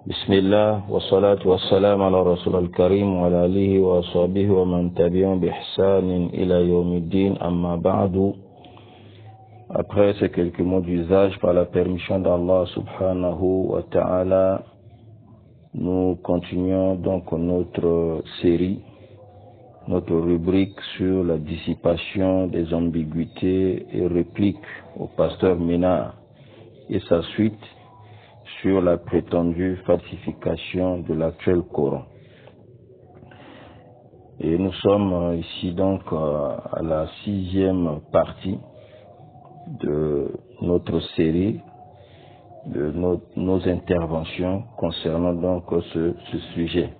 بسم الله والصلاة والسلام على رسول الكريم وعلى آله وصحبه ومن تبعهم بإحسان إلى يوم الدين أما بعد. Après ces quelques mots d'usage, par la permission d'Allah subhanahu wa ta'ala, nous continuons donc notre série, notre rubrique sur la dissipation des ambiguïtés et répliques au pasteur Ménard et sa suite sur la prétendue falsification de l'actuel Coran. Et nous sommes ici donc à la 6e partie de notre série, de nos interventions concernant donc ce sujet.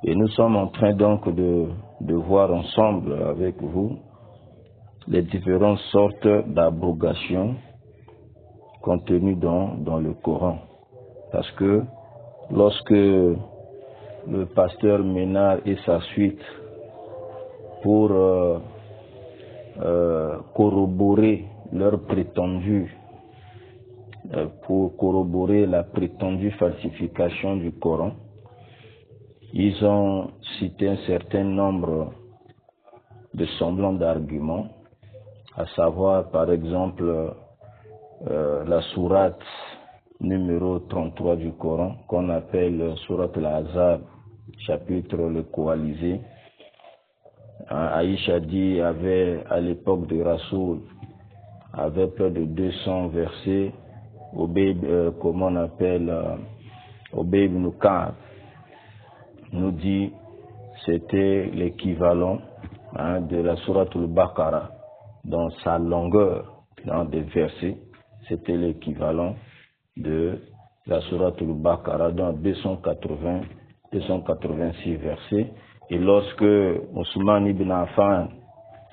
Et nous sommes en train donc de voir ensemble avec vous les différentes sortes d'abrogations contenues dans le Coran. Parce que lorsque le pasteur Ménard et sa suite, pour corroborer leur prétendu, pour corroborer la prétendue falsification du Coran, ils ont cité un certain nombre de semblants d'arguments, à savoir par exemple la sourate numéro 33 du Coran, qu'on appelle sourate al-Ahzab, chapitre le coalisé. Aïcha dit avait à l'époque de Rasoul avait près de 200 versets. Obey, comment on appelle Obey ibn Ka'b nous dit c'était l'équivalent de la sourate al-Baqarah dans sa longueur, dans des versets, c'était l'équivalent de la sourate al-Baqarah dans 286 versets. Et lorsque Ousmane ibn Affan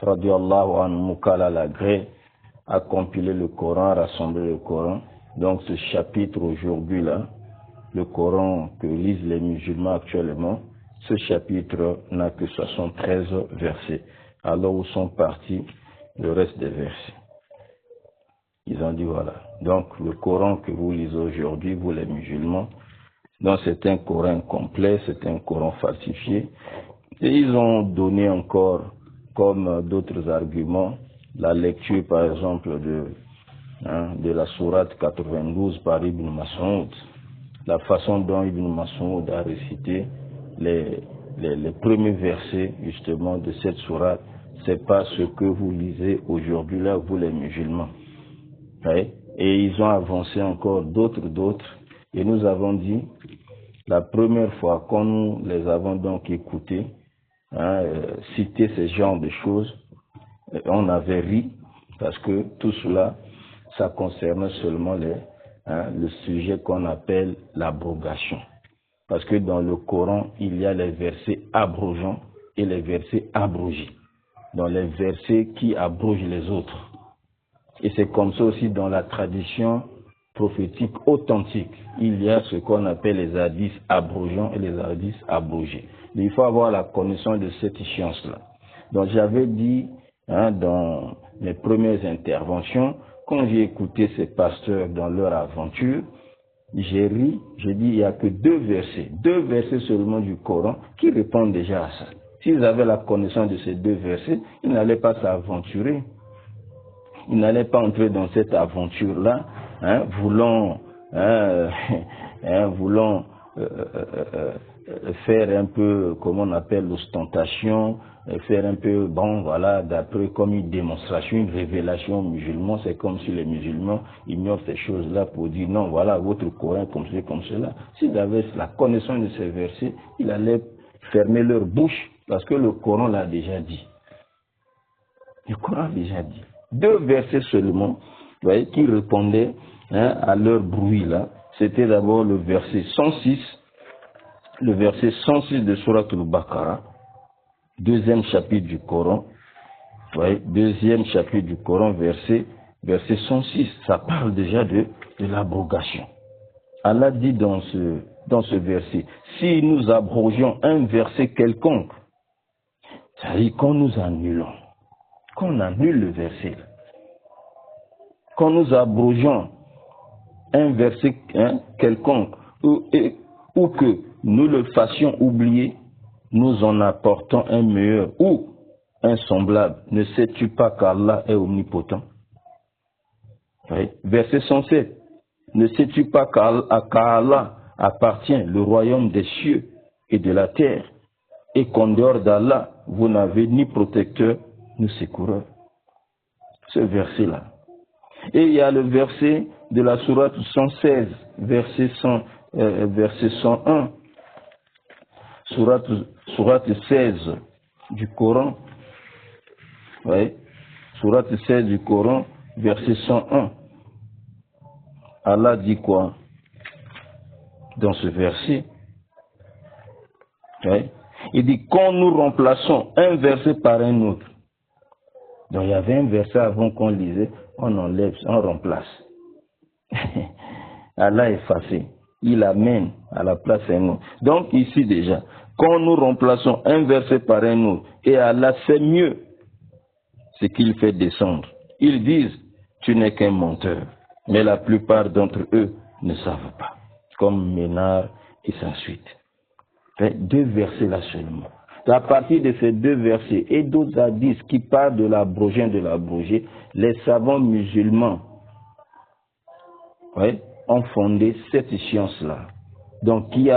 radiyallahu anhu Mukala Lagré a compilé le Coran, rassemblé le Coran, donc ce chapitre aujourd'hui là, le Coran que lisent les musulmans actuellement, ce chapitre n'a que 73 versets. Alors où sont partis le reste des versets? Ils ont dit voilà. Donc le Coran que vous lisez aujourd'hui, vous les musulmans, donc c'est un Coran complet, c'est un Coran falsifié. Et ils ont donné encore, comme d'autres arguments, la lecture par exemple de la sourate 92 par Ibn Mas'ud, la façon dont Ibn Mas'ud a récité les premiers versets justement de cette sourate, c'est pas ce que vous lisez aujourd'hui là, vous les musulmans. Et ils ont avancé encore d'autres, et nous avons dit, la première fois quand nous les avons donc écoutés, citer ce genre de choses, on avait ri, parce que tout cela, ça concerne seulement le sujet qu'on appelle l'abrogation. Parce que dans le Coran, il y a les versets abrogeants et les versets abrogés. Dans les versets qui abrogent les autres. Et c'est comme ça aussi dans la tradition prophétique authentique. Il y a ce qu'on appelle les hadiths abrogeants et les hadiths abrogés. Mais il faut avoir la connaissance de cette science-là. Donc j'avais dit dans mes premières interventions, quand j'ai écouté ces pasteurs dans leur aventure, j'ai ri, j'ai dit il n'y a que deux versets seulement du Coran qui répondent déjà à ça. S'ils avaient la connaissance de ces deux versets, ils n'allaient pas s'aventurer. Ils n'allaient pas entrer dans cette aventure-là, voulant faire un peu, comment on appelle, l'ostentation, faire un peu, bon, voilà, d'après comme une démonstration, une révélation aux musulmans. C'est comme si les musulmans ignorent ces choses-là pour dire, non, voilà, votre Coran comme ceci, comme cela. S'ils avaient la connaissance de ces versets, ils allaient fermer leur bouche, parce que le Coran l'a déjà dit. Le Coran l'a déjà dit. Deux versets seulement, vous voyez, qui répondaient à leur bruit là. C'était d'abord le verset 106 de Surat al-Baqarah, deuxième chapitre du Coran. Vous voyez, deuxième chapitre du Coran, verset 106. Ça parle déjà de l'abrogation. Allah dit dans ce verset, si nous abrogeons un verset quelconque, c'est-à-dire quand nous annulons, qu'on annule le verset, quand nous abrogeons un verset quelconque, ou que nous le fassions oublier, nous en apportons un meilleur ou un semblable. Ne sais-tu pas qu'Allah est omnipotent? Oui. Verset 107. Ne sais-tu pas qu'à Allah appartient le royaume des cieux et de la terre, et qu'en dehors d'Allah, vous n'avez ni protecteur ni secoureur? Ce verset-là. Et il y a le verset de la sourate 116, verset 101. Sourate 16 du Coran. Oui. Sourate 16 du Coran, verset 101. Allah dit quoi dans ce verset? Oui. Il dit, quand nous remplaçons un verset par un autre. Donc il y avait un verset avant qu'on lisait, on enlève, on remplace. Allah est effacé. Il amène à la place un autre. Donc ici déjà, quand nous remplaçons un verset par un autre, et Allah sait mieux ce qu'il fait descendre. Ils disent, tu n'es qu'un menteur. Mais la plupart d'entre eux ne savent pas. Comme Ménard et sa suite. Deux versets là seulement. À partir de ces deux versets et d'autres hadiths qui parlent de l'abrogé, les savants musulmans ont fondé cette science-là. Donc qui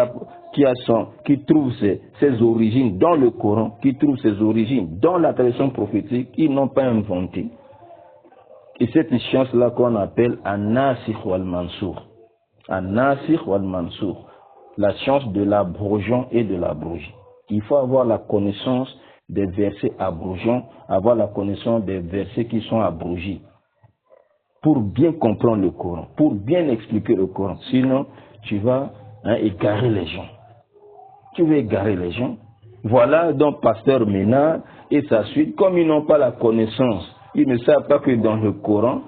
trouve ses origines dans le Coran, qui trouve ses origines dans la tradition prophétique, ils n'ont pas inventé. Et cette science-là qu'on appelle An-Nasikh wal-Mansour. An-Nasikh wal-Mansour. La science de l'abrogeant et de l'abrogé. Il faut avoir la connaissance des versets abrogeants, avoir la connaissance des versets qui sont abrogés. Pour bien comprendre le Coran, pour bien expliquer le Coran. Sinon, tu vas égarer les gens. Tu vas égarer les gens. Voilà donc Pasteur Ménard et sa suite, comme ils n'ont pas la connaissance, ils ne savent pas que dans le Coran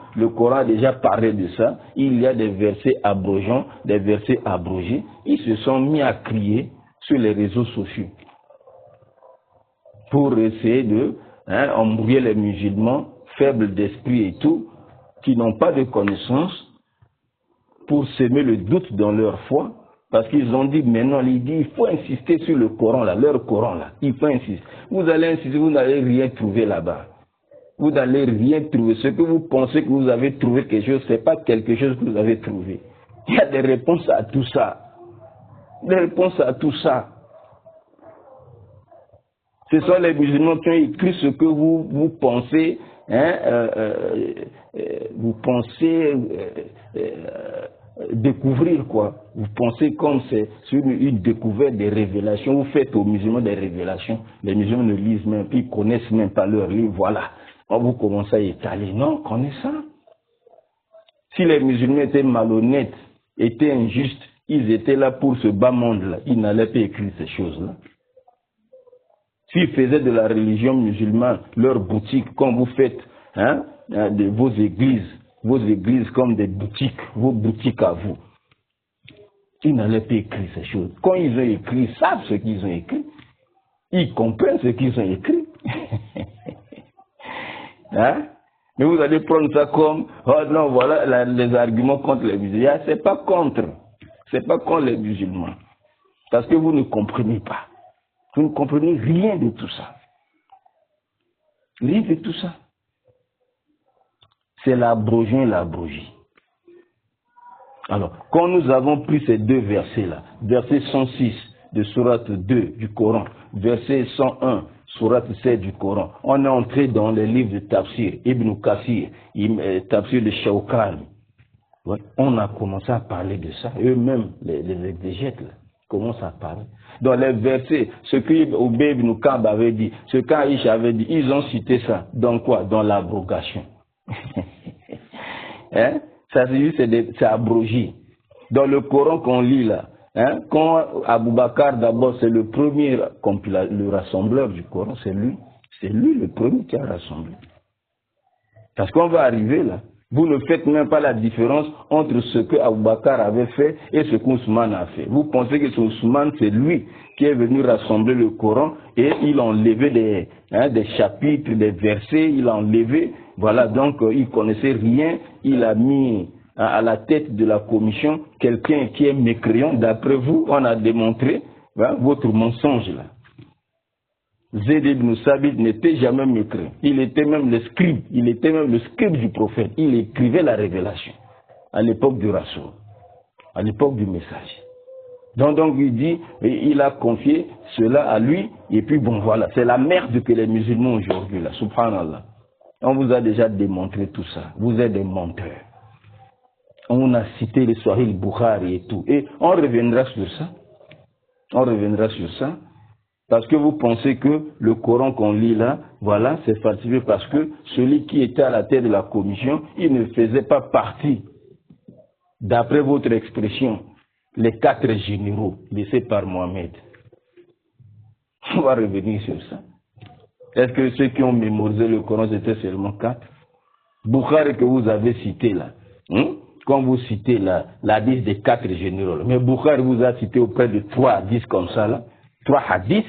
a déjà parlé de ça, il y a des versets abrogeants, des versets abrogés. Ils se sont mis à crier sur les réseaux sociaux pour essayer de embrouiller les musulmans faibles d'esprit et tout, qui n'ont pas de connaissance, pour semer le doute dans leur foi, parce qu'ils ont dit maintenant, il faut insister sur le Coran là, leur Coran là, il faut insister. Vous allez insister, vous n'allez rien trouver là-bas. Vous n'allez rien trouver. Ce que vous pensez que vous avez trouvé quelque chose, ce n'est pas quelque chose que vous avez trouvé. Il y a des réponses à tout ça. Des réponses à tout ça. Ce sont les musulmans qui ont écrit ce que vous pensez, découvrir quoi. Vous pensez comme c'est sur une découverte des révélations. Vous faites aux musulmans des révélations. Les musulmans ne lisent même, puis ils connaissent même pas leur livre. Voilà. On vous commence à étaler. Non, connaissant. Si les musulmans étaient malhonnêtes, étaient injustes, ils étaient là pour ce bas monde-là. Ils n'allaient pas écrire ces choses-là. S'ils faisaient de la religion musulmane leur boutique, comme vous faites de vos églises comme des boutiques, vos boutiques à vous, ils n'allaient pas écrire ces choses. Quand ils ont écrit, ils savent ce qu'ils ont écrit. Ils comprennent ce qu'ils ont écrit. Mais vous allez prendre ça comme, oh non, voilà les arguments contre les musulmans. C'est pas contre. C'est pas contre les musulmans. Parce que vous ne comprenez pas. Vous ne comprenez rien de tout ça. Rien de tout ça. C'est l'abrogé et l'abrogé. Alors, quand nous avons pris ces deux versets-là, verset 106 de sourate 2 du Coran, verset 101, sourate 7 du Coran, on est entré dans les livres de Tafsir, Ibn Kathir, Tafsir de Shawkani. Ouais, on a commencé à parler de ça. Eux-mêmes, les exégètes, là, commencent à parler. Dans les versets, ce que Ubay ibn Ka'b avait dit, ce qu'Aïcha avait dit, ils ont cité ça. Dans quoi? Dans l'abrogation. Ça c'est abrogé. Dans le Coran qu'on lit là, quand Abou Bakr d'abord, c'est le premier le rassembleur du Coran, c'est lui le premier qui a rassemblé. Parce qu'on va arriver là, vous ne faites même pas la différence entre ce que Abou Bakr avait fait et ce qu'Ousmane a fait. Vous pensez que Ousmane, c'est lui qui est venu rassembler le Coran et il a enlevé des chapitres, des versets, il a enlevé, voilà, donc il connaissait rien, il a mis à la tête de la commission quelqu'un qui est mécréant, d'après vous, on a démontré votre mensonge là. Zayd ibn Sabit n'était jamais mécréant. Il était même le scribe. Il était même le scribe du prophète. Il écrivait la révélation à l'époque du Rasoul, à l'époque du message. Donc il dit, il a confié cela à lui, et puis bon voilà, c'est la merde que les musulmans aujourd'hui là, subhanallah. On vous a déjà démontré tout ça. Vous êtes des menteurs. On a cité les Sahih Bukhari et tout. Et on reviendra sur ça. On reviendra sur ça. Parce que vous pensez que le Coran qu'on lit là, voilà, c'est falsifié parce que celui qui était à la tête de la commission, il ne faisait pas partie, d'après votre expression, les 4 généraux laissés par Mohamed. On va revenir sur ça. Est-ce que ceux qui ont mémorisé le Coran, c'était seulement 4? Bukhari que vous avez cité là, quand vous citez la hadith des 4 généraux, mais Bukhari vous a cité auprès de 3 hadiths comme ça là, 3 hadiths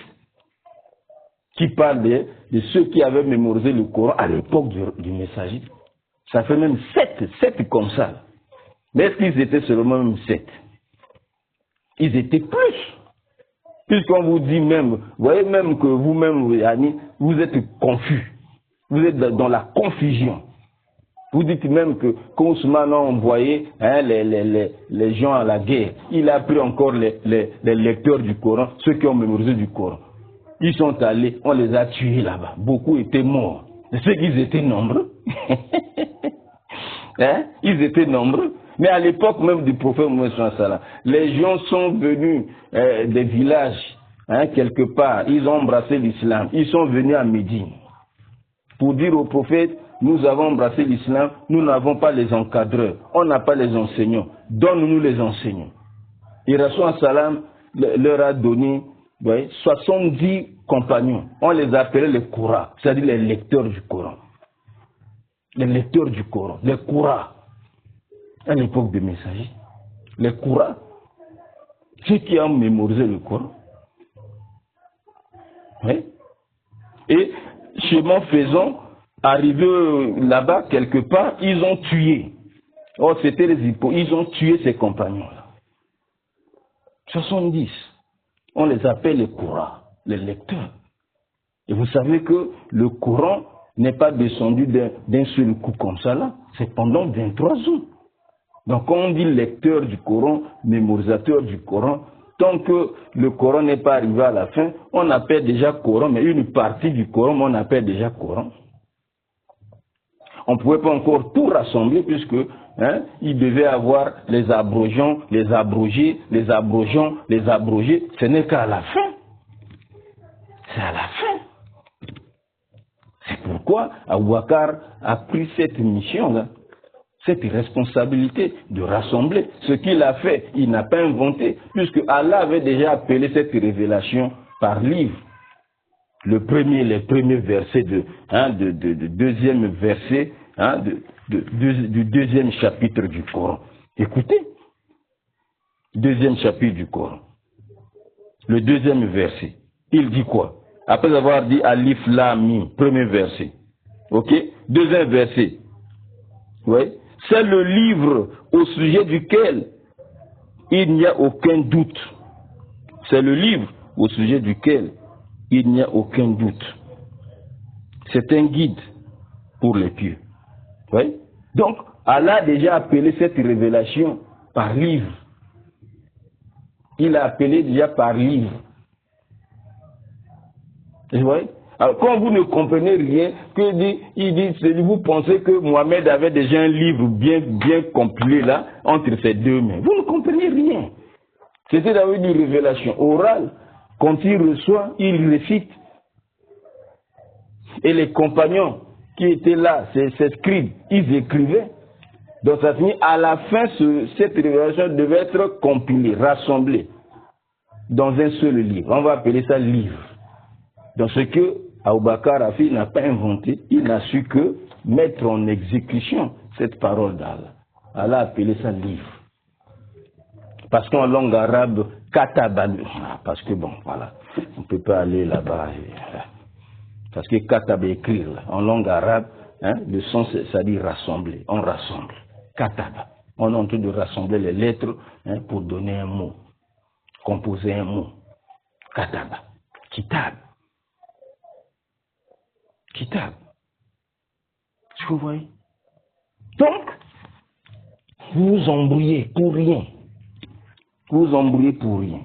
qui parlent de ceux qui avaient mémorisé le Coran à l'époque du messager. Ça fait même 7 comme ça. Mais est-ce qu'ils étaient seulement même 7? Ils étaient plus. Puisqu'on vous dit même, vous voyez même que vous-même, vous êtes confus. Vous êtes dans la confusion. Vous dites même que quand Ousmane a envoyé les gens à la guerre, il a pris encore les lecteurs du Coran, ceux qui ont mémorisé du Coran. Ils sont allés, on les a tués là-bas. Beaucoup étaient morts. C'est qu'ils étaient nombreux. Ils étaient nombreux. Mais à l'époque même du prophète Mohammed, les gens sont venus des villages, quelque part. Ils ont embrassé l'islam. Ils sont venus à Médine pour dire au prophète, nous avons embrassé l'islam, nous n'avons pas les encadreurs, on n'a pas les enseignants, donne-nous les enseignants. Et Rasoul salam leur a donné 70 compagnons. On les appelait les Koura, c'est-à-dire les lecteurs du Coran. Les lecteurs du Coran, les Koura. À l'époque des messagers, les Koura, ceux qui ont mémorisé le Coran. Oui. Et chemin faisant, arrivés là-bas, quelque part, ils ont tué. Oh, c'était les hypocrites. Ils ont tué ces compagnons-là. 70. On les appelle les Koura, les lecteurs. Et vous savez que le Coran n'est pas descendu d'un seul coup comme ça là. C'est pendant 23 ans. Donc quand on dit lecteur du Coran, mémorisateur du Coran, tant que le Coran n'est pas arrivé à la fin, on appelle déjà Coran, mais une partie du Coran, on appelle déjà Coran. On ne pouvait pas encore tout rassembler puisque il devait avoir les abrogeants, les abrogés, les abrogeants, les abrogés. Ce n'est qu'à la fin. C'est à la fin. C'est pourquoi Abou Bakr a pris cette mission-là, cette responsabilité de rassembler. Ce qu'il a fait, il n'a pas inventé, puisque Allah avait déjà appelé cette révélation par livre. Les premiers versets deuxième verset du deuxième chapitre du Coran. Écoutez, deuxième chapitre du Coran. Le deuxième verset. Il dit quoi? Après avoir dit Alif Lam Mim, premier verset. Ok? Deuxième verset. Oui. C'est le livre au sujet duquel il n'y a aucun doute. C'est le livre au sujet duquel il n'y a aucun doute. C'est un guide pour les pieux. Oui? Donc, Allah a déjà appelé cette révélation par livre. Il a appelé déjà par livre. Vous voyez? Alors, quand vous ne comprenez rien, il dit, vous pensez que Mohamed avait déjà un livre bien compilé là, entre ses deux mains. Vous ne comprenez rien. C'était d'avoir une révélation orale. Quand il reçoit, il récite. Et les compagnons qui étaient là, ces scribes, ils écrivaient. Donc ça finit, à la fin, cette révélation devait être compilée, rassemblée dans un seul livre. On va appeler ça livre. Donc ce que Abou Bakr Rafi n'a pas inventé, il n'a su que mettre en exécution cette parole d'Allah. Allah a appelé ça livre. Parce qu'en langue arabe, katabal, parce que bon, voilà, on ne peut pas aller là-bas. Parce que katab, écrire, en langue arabe, le sens, ça dit rassembler, on rassemble. Kataba. On est en train de rassembler les lettres pour donner un mot, composer un mot. Kataba, kitab. Kitab. Est-ce que vous voyez? Donc, vous vous embrouillez pour rien. Vous vous embrouillez pour rien.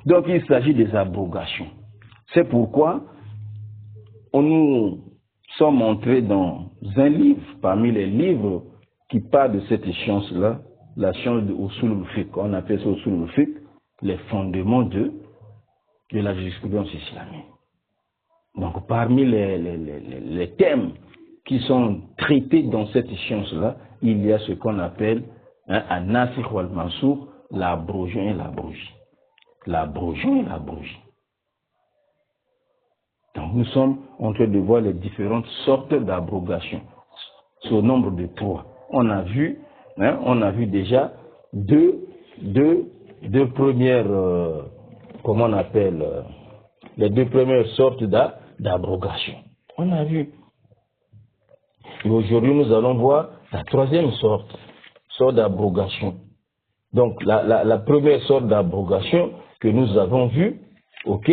Donc, il s'agit des abrogations. C'est pourquoi nous sommes entrés dans un livre, parmi les livres qui parlent de cette échéance-là, la science de Usul al-Fiqh. On appelle ça Usul al-Fiqh, les fondements de la jurisprudence islamique. Donc, parmi les thèmes qui sont traités dans cette échéance-là, il y a ce qu'on appelle an-nasikh wal-mansukh, l'abrogeant et l'abrogé. L'abrogeant et l'abrogé. Donc, nous sommes en train de voir les différentes sortes d'abrogation. C'est au nombre de 3. On a vu déjà deux premières, comment on appelle, les 2 premières sortes d'abrogation. On a vu. Et aujourd'hui, nous allons voir la 3e sorte d'abrogation. Donc, la première sorte d'abrogation que nous avons vue, ok,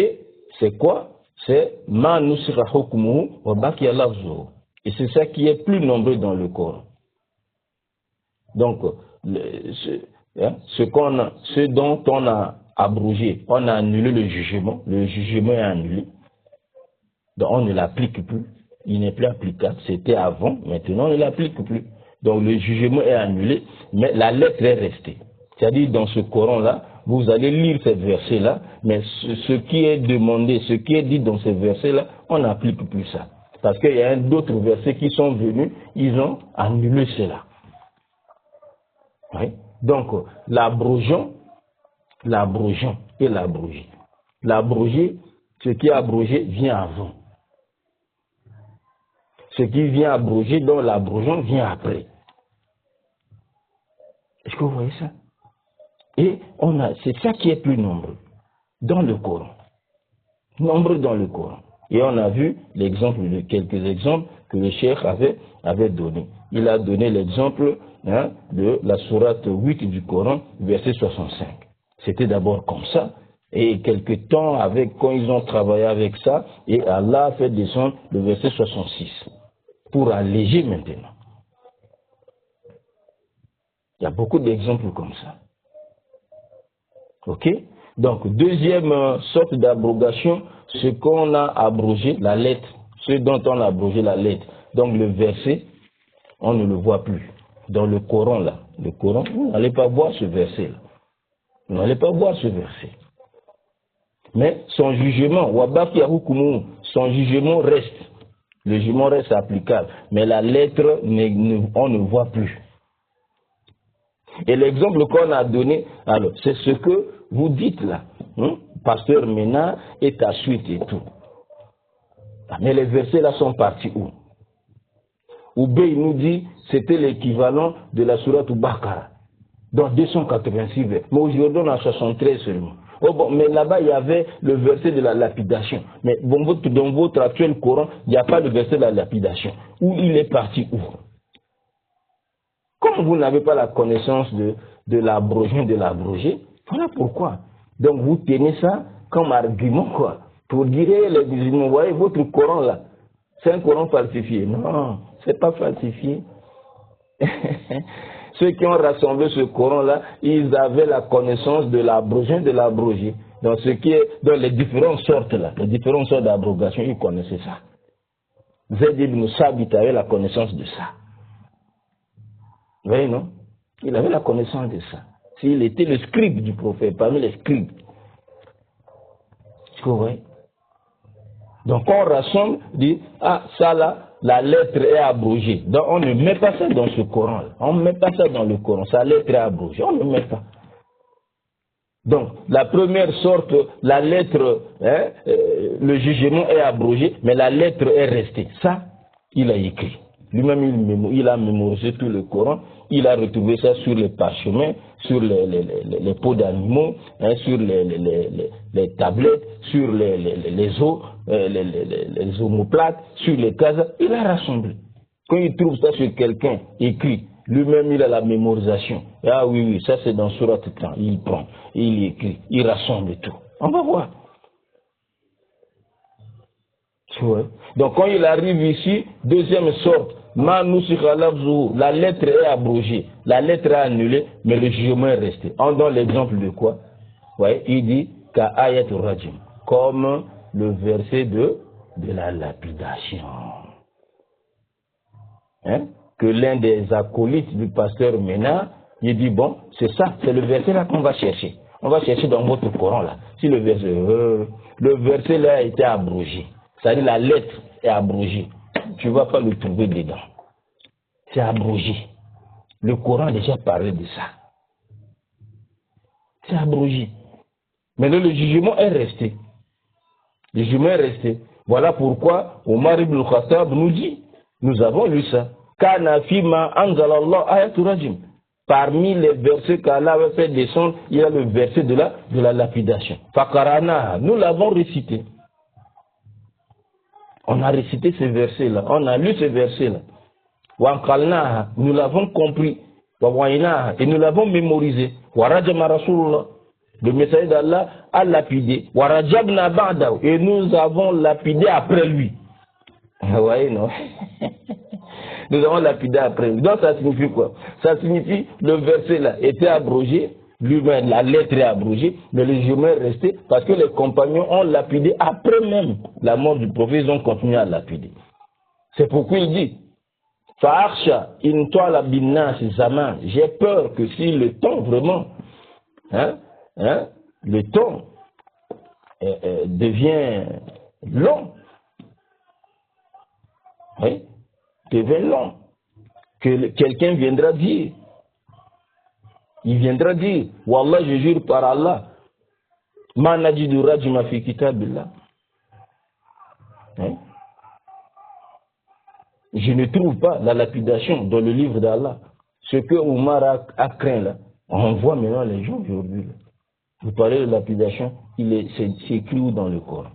c'est quoi? C'est ma nusira hukmuhu wa baqiya lafzuhu. Et c'est ça qui est plus nombreux dans le Coran. Donc, ce dont on a abrogé, on a annulé le jugement est annulé. Donc, on ne l'applique plus. Il n'est plus applicable. C'était avant, maintenant on ne l'applique plus. Donc, le jugement est annulé, mais la lettre est restée. C'est-à-dire, dans ce Coran-là, vous allez lire ces versets-là, mais ce qui est demandé, ce qui est dit dans ces versets-là, on n'applique plus ça. Parce qu'il y a d'autres versets qui sont venus, ils ont annulé cela. Oui? Donc, l'abrogeant et l'abrogé. L'abrogé, ce qui est abrogé vient avant. Ce qui vient abroger, donc l'abrogeant vient après. Est-ce que vous voyez ça? Et c'est ça qui est plus nombreux dans le Coran. Nombreux dans le Coran. Et on a vu quelques exemples que le cheikh avait donné. Il a donné l'exemple de la sourate 8 du Coran, verset 65. C'était d'abord comme ça. Et quelque temps, quand ils ont travaillé avec ça, et Allah a fait descendre le verset 66 pour alléger maintenant. Il y a beaucoup d'exemples comme ça. Ok? Donc, 2e sorte d'abrogation, ce qu'on a abrogé, la lettre, ce dont on a abrogé la lettre. Donc, le verset, on ne le voit plus. Dans le Coran, là, vous n'allez pas voir ce verset-là. Vous n'allez pas voir ce verset. Mais son jugement, son jugement reste. Le jugement reste applicable. Mais la lettre, on ne voit plus. Et l'exemple qu'on a donné, alors, c'est ce que vous dites là. Pasteur Ménard et ta suite et tout. Mais les versets là sont partis où? Oubé, il nous dit, c'était l'équivalent de la sourate Baqara. Dans 286 versets. Mais aujourd'hui, on a 73 seulement. Oh bon, mais là-bas, il y avait le verset de la lapidation. Mais dans votre actuel Coran, il n'y a pas le verset de la lapidation. Où il est parti où? Comme vous n'avez pas la connaissance de l'abrogé, voilà pourquoi. Donc vous tenez ça comme argument, quoi. Pour dire, les musulmans, vous voyez, votre Coran là, c'est un Coran falsifié. Non, c'est pas falsifié. Ceux qui ont rassemblé ce Coran-là, ils avaient la connaissance de l'abrogé. Donc, dans les différentes sortes là, les différentes sortes d'abrogation, ils connaissaient ça. Zayd ibn Sabit avait la connaissance de ça. Vous voyez, non? Il avait la connaissance de ça. S'il était le scribe du prophète, parmi les scribes. Vous voyez? Donc, on rassemble, dit, ça là, la lettre est abrogée. Donc, on ne met pas ça dans ce Coran. On ne met pas ça dans le Coran. Sa lettre est abrogée. On ne met pas. Donc, la première sorte, la lettre, le jugement est abrogé, mais la lettre est restée. Ça, il a écrit. Lui-même, il a mémorisé tout le Coran. Il a retrouvé ça sur les parchemins, sur les peaux d'animaux, sur les tablettes, sur les os, les omoplates, sur les cases. Il a rassemblé. Quand il trouve ça sur quelqu'un écrit, Lui-même, il a la mémorisation. Ah oui, oui, ça c'est dans Surat Tan. Il prend, il écrit, il rassemble tout. On va voir. Ouais. Donc quand il arrive ici, deuxième sorte, la lettre est abrogée, la lettre est annulée, mais le jugement est resté. On donne l'exemple de quoi? Ouais, il dit Ka'ayat Rajim, comme le verset de la lapidation. Hein? Que l'un des acolytes du pasteur Ménard, il dit bon, c'est ça, c'est le verset là qu'on va chercher. On va chercher dans votre Coran là. Si le verset là a été abrogé, c'est-à-dire la lettre est abrogée, tu ne vas pas le trouver dedans. C'est abrogé. Le Coran a déjà parlé de ça. C'est abrogé. Mais le jugement est resté. Le jugement est resté. Voilà pourquoi Omar ibn Khattab nous dit, nous avons lu ça. Kana fima anzalallah ayatul rajim. Parmi les versets qu'Allah avait fait descendre, il y a le verset de la lapidation. Fakarana, nous l'avons récité. On a récité ce verset-là, on a lu ce verset-là. Wankalna, nous l'avons compris. Et nous l'avons mémorisé. Warajama Rasulullah, le messager d'Allah a lapidé. Warajabna ba'dahu, et nous avons lapidé après lui. Vous voyez, non? Nous avons lapidé après lui. Donc ça signifie quoi? Ça signifie le verset là était abrogé, lui-même la lettre est abrogée, mais le jugement est resté parce que les compagnons ont lapidé après même la mort du prophète, ils ont continué à lapider. C'est pourquoi il dit Fa'arsha in toala binnas zaman. J'ai peur que si le temps vraiment, le temps devient long, oui, devient long, que quelqu'un viendra dire, il viendra dire, Wallah, je jure par Allah, ma najidu rajma fi kitabillah. Je ne trouve pas la lapidation dans le livre d'Allah. Ce que Omar a craint là, on voit maintenant les gens aujourd'hui. Vous parlez de lapidation, c'est écrit où dans le Coran?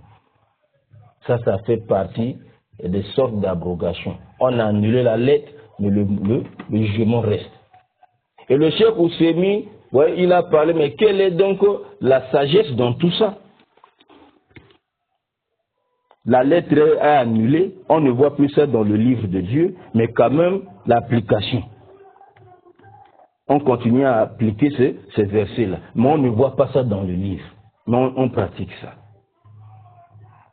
Ça fait partie des sortes d'abrogation. On a annulé la lettre, mais le jugement reste. Et le Cheikh Ousseimi, ouais, il a parlé, mais quelle est donc la sagesse dans tout ça? La lettre est annulée, on ne voit plus ça dans le livre de Dieu, mais quand même l'application. On continue à appliquer ces versets-là, mais on ne voit pas ça dans le livre, mais on pratique ça.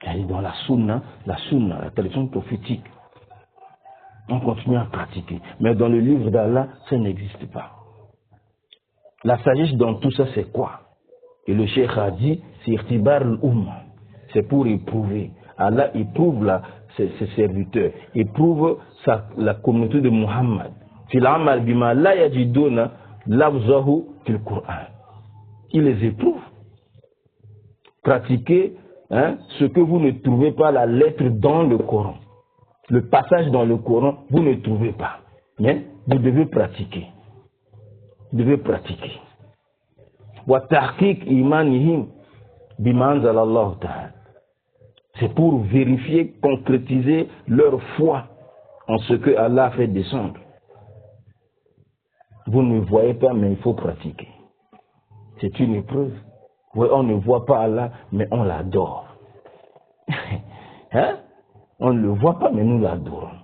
Elle est dans la sunna, la tradition prophétique. On continue à pratiquer, mais dans le livre d'Allah, ça n'existe pas. La sagesse dans tout ça, c'est quoi? Et le Cheikh a dit, c'est irtibar l'umma, c'est pour éprouver. Allah éprouve ses serviteurs, éprouve la communauté de Muhammad. Il les éprouve. Pratiquez ce que vous ne trouvez pas la lettre dans le Coran. Le passage dans le Coran, vous ne trouvez pas. Mais vous devez pratiquer. Vous devez pratiquer. Wa tahqiq imanihim bima anzala Allah ta'ala. C'est pour vérifier, concrétiser leur foi en ce que Allah a fait descendre. Vous ne voyez pas, mais il faut pratiquer. C'est une épreuve. Oui, on ne voit pas Allah, mais on l'adore. On ne le voit pas, mais nous l'adorons.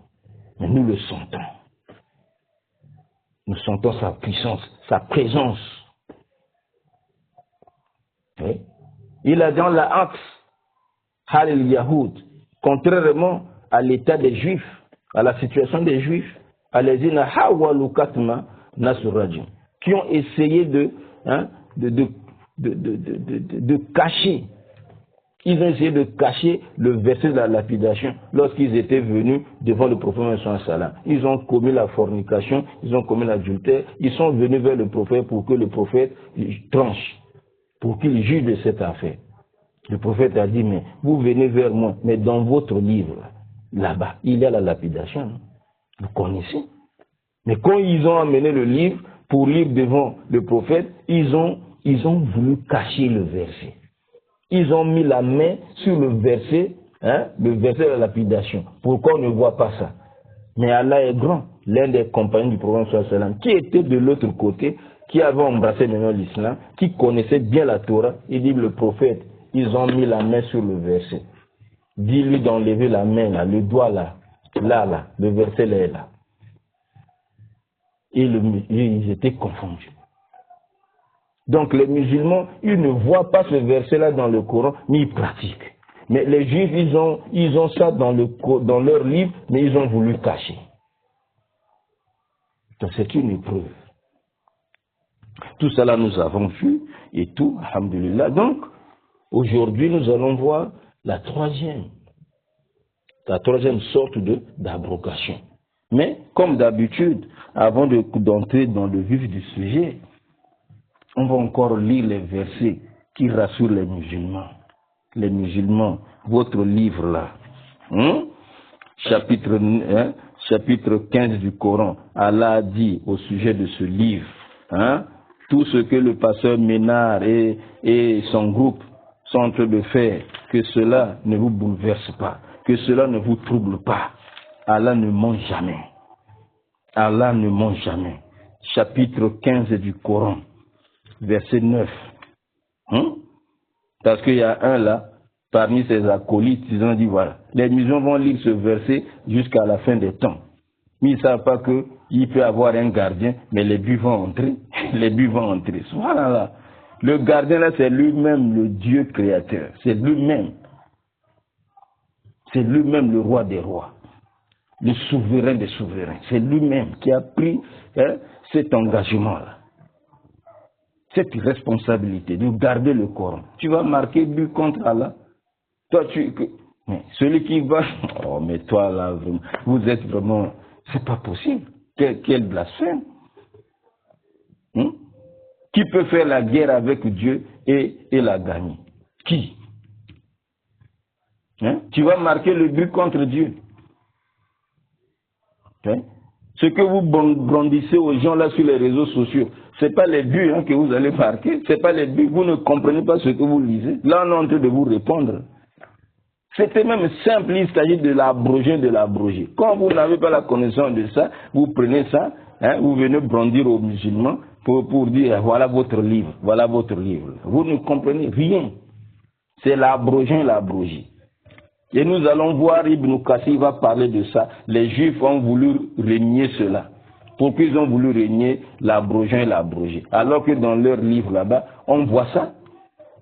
Mais nous le sentons. Nous sentons sa puissance, sa présence. Oui. Il a dans la axe Halil Yahoud, contrairement à l'état des Juifs, à la situation des Juifs, Alezina Hawalu Katma Nasurajim, qui ont essayé de cacher. Ils ont essayé de cacher le verset de la lapidation lorsqu'ils étaient venus devant le prophète Mohammed sallam. Ils ont commis la fornication, ils ont commis l'adultère, ils sont venus vers le prophète pour que le prophète tranche, pour qu'il juge de cette affaire. Le prophète a dit, mais vous venez vers moi, mais dans votre livre, là-bas, il y a la lapidation. Vous connaissez? Mais quand ils ont amené le livre pour lire devant le prophète, ils ont voulu cacher le verset. Ils ont mis la main sur le verset de la lapidation. Pourquoi on ne voit pas ça? Mais Allah est grand. L'un des compagnons du prophète sallallahu alayhi wa sallam, qui était de l'autre côté, qui avait embrassé maintenant l'islam, qui connaissait bien la Torah, il dit le prophète, ils ont mis la main sur le verset. Dis-lui d'enlever la main là, le doigt là, le verset là est là. Et ils étaient confondus. Donc les musulmans, ils ne voient pas ce verset-là dans le Coran, mais ils pratiquent. Mais les juifs, ils ont ça dans leur livre, mais ils ont voulu cacher. Donc c'est une épreuve. Tout cela nous avons vu et tout, alhamdulillah. Donc, aujourd'hui, nous allons voir la troisième sorte d'abrogation. Mais, comme d'habitude, avant d'entrer dans le vif du sujet, on va encore lire les versets qui rassurent les musulmans. Les musulmans, votre livre là, chapitre 15 du Coran, Allah a dit au sujet de ce livre, tout ce que le pasteur Ménard et son groupe sont en train de faire, que cela ne vous bouleverse pas, que cela ne vous trouble pas. Allah ne ment jamais. Allah ne ment jamais. Chapitre 15 du Coran, verset 9. Parce qu'il y a un là, parmi ses acolytes, ils ont dit voilà, les musulmans vont lire ce verset jusqu'à la fin des temps. Mais ils ne savent pas qu'il peut y avoir un gardien, mais les buts vont entrer. Les buts vont entrer. Voilà. Le gardien là, c'est lui-même le Dieu créateur. C'est lui-même. C'est lui-même le roi des rois. Le souverain des souverains. C'est lui-même qui a pris cet engagement-là. Cette responsabilité de garder le Coran. Tu vas marquer but contre Allah. Toi, mais celui qui va... Oh, mais toi là, vraiment, vous êtes vraiment... C'est pas possible. Quel blasphème. Qui peut faire la guerre avec Dieu et la gagner? Qui? Tu vas marquer le but contre Dieu. Ce que vous brandissez aux gens là sur les réseaux sociaux, ce n'est pas les buts que vous allez marquer, ce n'est pas les buts, vous ne comprenez pas ce que vous lisez. Là, on est en train de vous répondre. C'était même simple, il s'agit de l'abroger. Quand vous n'avez pas la connaissance de ça, vous prenez ça, vous venez brandir aux musulmans pour dire voilà votre livre, voilà votre livre. Vous ne comprenez rien. C'est l'abrogé. Et nous allons voir, Ibn Kathir va parler de ça. Les Juifs ont voulu régner cela. Pourquoi ils ont voulu régner l'abrogé. Alors que dans leur livre là-bas, on voit ça.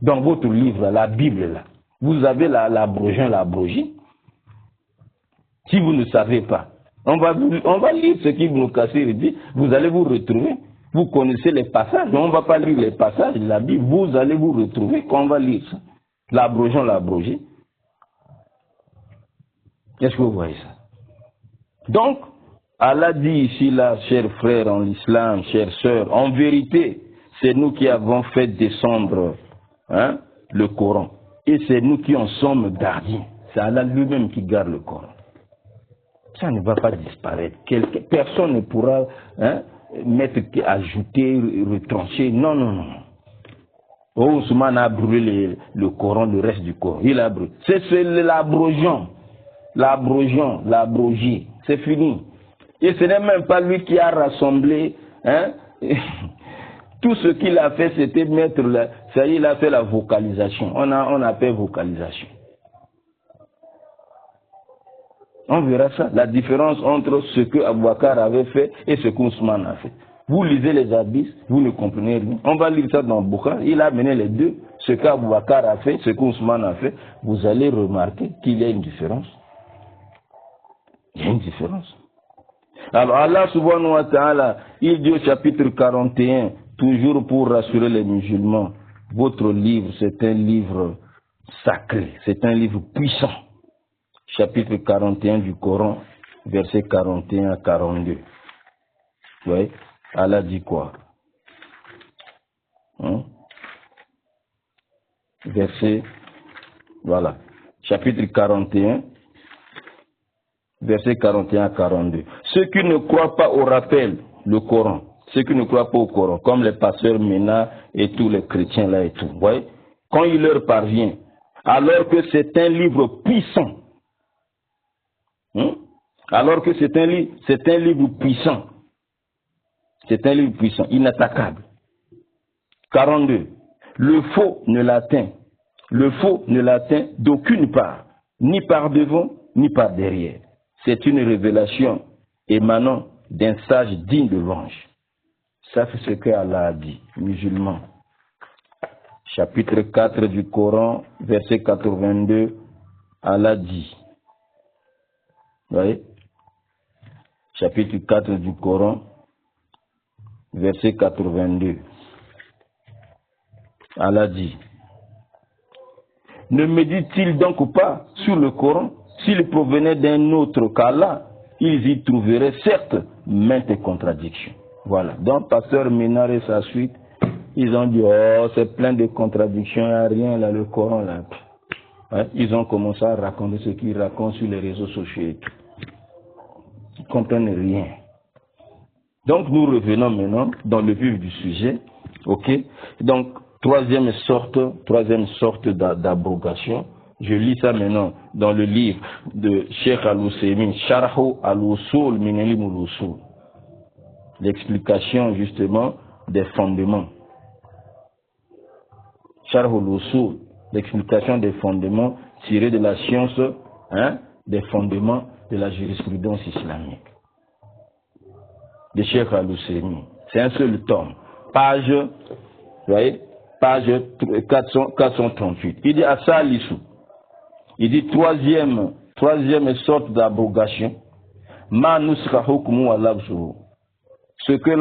Dans votre livre, la Bible là, vous avez l'abrogé. Si vous ne savez pas, on va lire ce qu'Ibn Kathir dit, vous allez vous retrouver. Vous connaissez les passages, mais on ne va pas lire les passages de la Bible, vous allez vous retrouver quand on va lire ça. L'abrogé. Est-ce que vous voyez ça? Donc, Allah dit ici, là, chers frères en l'islam, chères sœurs, en vérité, c'est nous qui avons fait descendre le Coran. Et c'est nous qui en sommes gardiens. C'est Allah lui-même qui garde le Coran. Ça ne va pas disparaître. Personne ne pourra ajouter, retrancher. Non. Ousmane a brûlé le Coran, le reste du Coran. Il a brûlé. C'est l'abrogé. C'est fini. Et ce n'est même pas lui qui a rassemblé. Tout ce qu'il a fait, c'était mettre ça y est, il a fait la vocalisation. On appelle vocalisation. On verra ça. La différence entre ce que Abou Bakr avait fait et ce qu'Ousmane a fait. Vous lisez les hadiths, vous ne comprenez rien. On va lire ça dans Bukhari. Il a mené les deux. Ce qu'Abou Bakr a fait, ce qu'Ousmane a fait. Vous allez remarquer qu'il y a une différence. Il y a une différence. Alors Allah subhanahu wa ta'ala, il dit au chapitre 41, toujours pour rassurer les musulmans, votre livre c'est un livre sacré, c'est un livre puissant. Chapitre 41 du Coran, versets 41 à 42. Vous voyez, Allah dit quoi? Verset, voilà, chapitre 41. Versets 41 à 42. Ceux qui ne croient pas au rappel, le Coran, ceux qui ne croient pas au Coran, comme les pasteurs Ménard et tous les chrétiens là et tout, vous voyez, quand il leur parvient, alors que c'est un livre puissant, Alors que c'est un livre puissant. C'est un livre puissant, inattaquable. 42. Le faux ne l'atteint d'aucune part, ni par devant, ni par derrière. C'est une révélation émanant d'un sage digne de louange. Ça, c'est ce que Allah a dit, musulmans. Chapitre 4 du Coran, verset 82, Allah dit. Vous voyez? Chapitre 4 du Coran, verset 82. Allah dit. Ne médite-t-il donc pas sur le Coran? S'il provenait d'un autre qu'Allah, ils y trouveraient certes maintes contradictions. Voilà. Donc, pasteur Ménard et sa suite, ils ont dit, oh, c'est plein de contradictions, il n'y a rien là, le Coran là. Ouais, ils ont commencé à raconter ce qu'ils racontent sur les réseaux sociaux et tout. Ils ne comprennent rien. Donc, nous revenons maintenant dans le vif du sujet. Ok? Donc, troisième sorte d'abrogation. Je lis ça maintenant dans le livre de Cheikh Al-Ousaymin, Sharhu al-Usul min ilm al-Usul. L'explication justement des fondements. Sharhu al-Usul, l'explication des fondements tirés de la science, des fondements de la jurisprudence islamique. De Cheikh Al-Ousaymin. C'est un seul tome. Page, vous voyez, page 438. Il dit à Salissou. Il dit troisième sorte d'abrogation. Ma nusra hukmu wa labsuhu. Ce que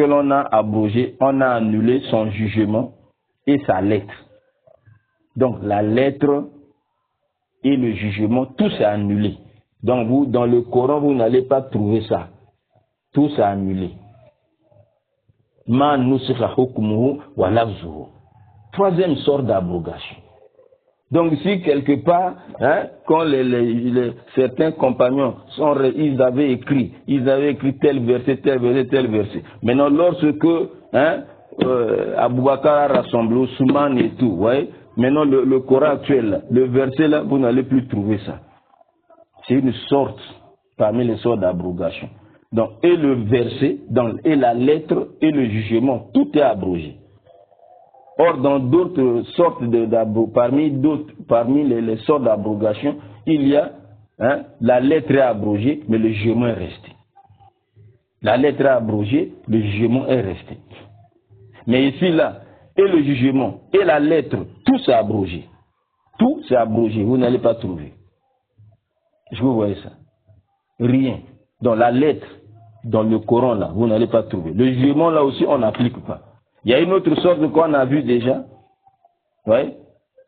l'on a abrogé, on a annulé son jugement et sa lettre. Donc la lettre et le jugement, tout s'est annulé. Donc vous, dans le Coran, vous n'allez pas trouver ça. Tout s'est annulé. Ma nusra hukmu wa labsuhu. Troisième sorte d'abrogation. Donc si quelque part, quand certains compagnons ils avaient écrit tel verset. Maintenant lorsque Abou Bakr a rassemblé Ousmane et tout, ouais, maintenant le Coran actuel, le verset là, vous n'allez plus trouver ça. C'est une sorte, parmi les sortes d'abrogation. Donc et le verset, et la lettre et le jugement, tout est abrogé. Or, dans d'autres sortes parmi les sortes d'abrogation, il y a la lettre est abrogée, mais le jugement est resté. La lettre est abrogée, le jugement est resté. Mais ici, là, et le jugement, et la lettre, tout s'est abrogé. Tout s'est abrogé, vous n'allez pas trouver. Je vous voyez ça. Rien. Dans la lettre, dans le Coran, là, vous n'allez pas trouver. Le jugement, là aussi, on n'applique pas. Il y a une autre sorte qu'on a vu déjà. Ouais.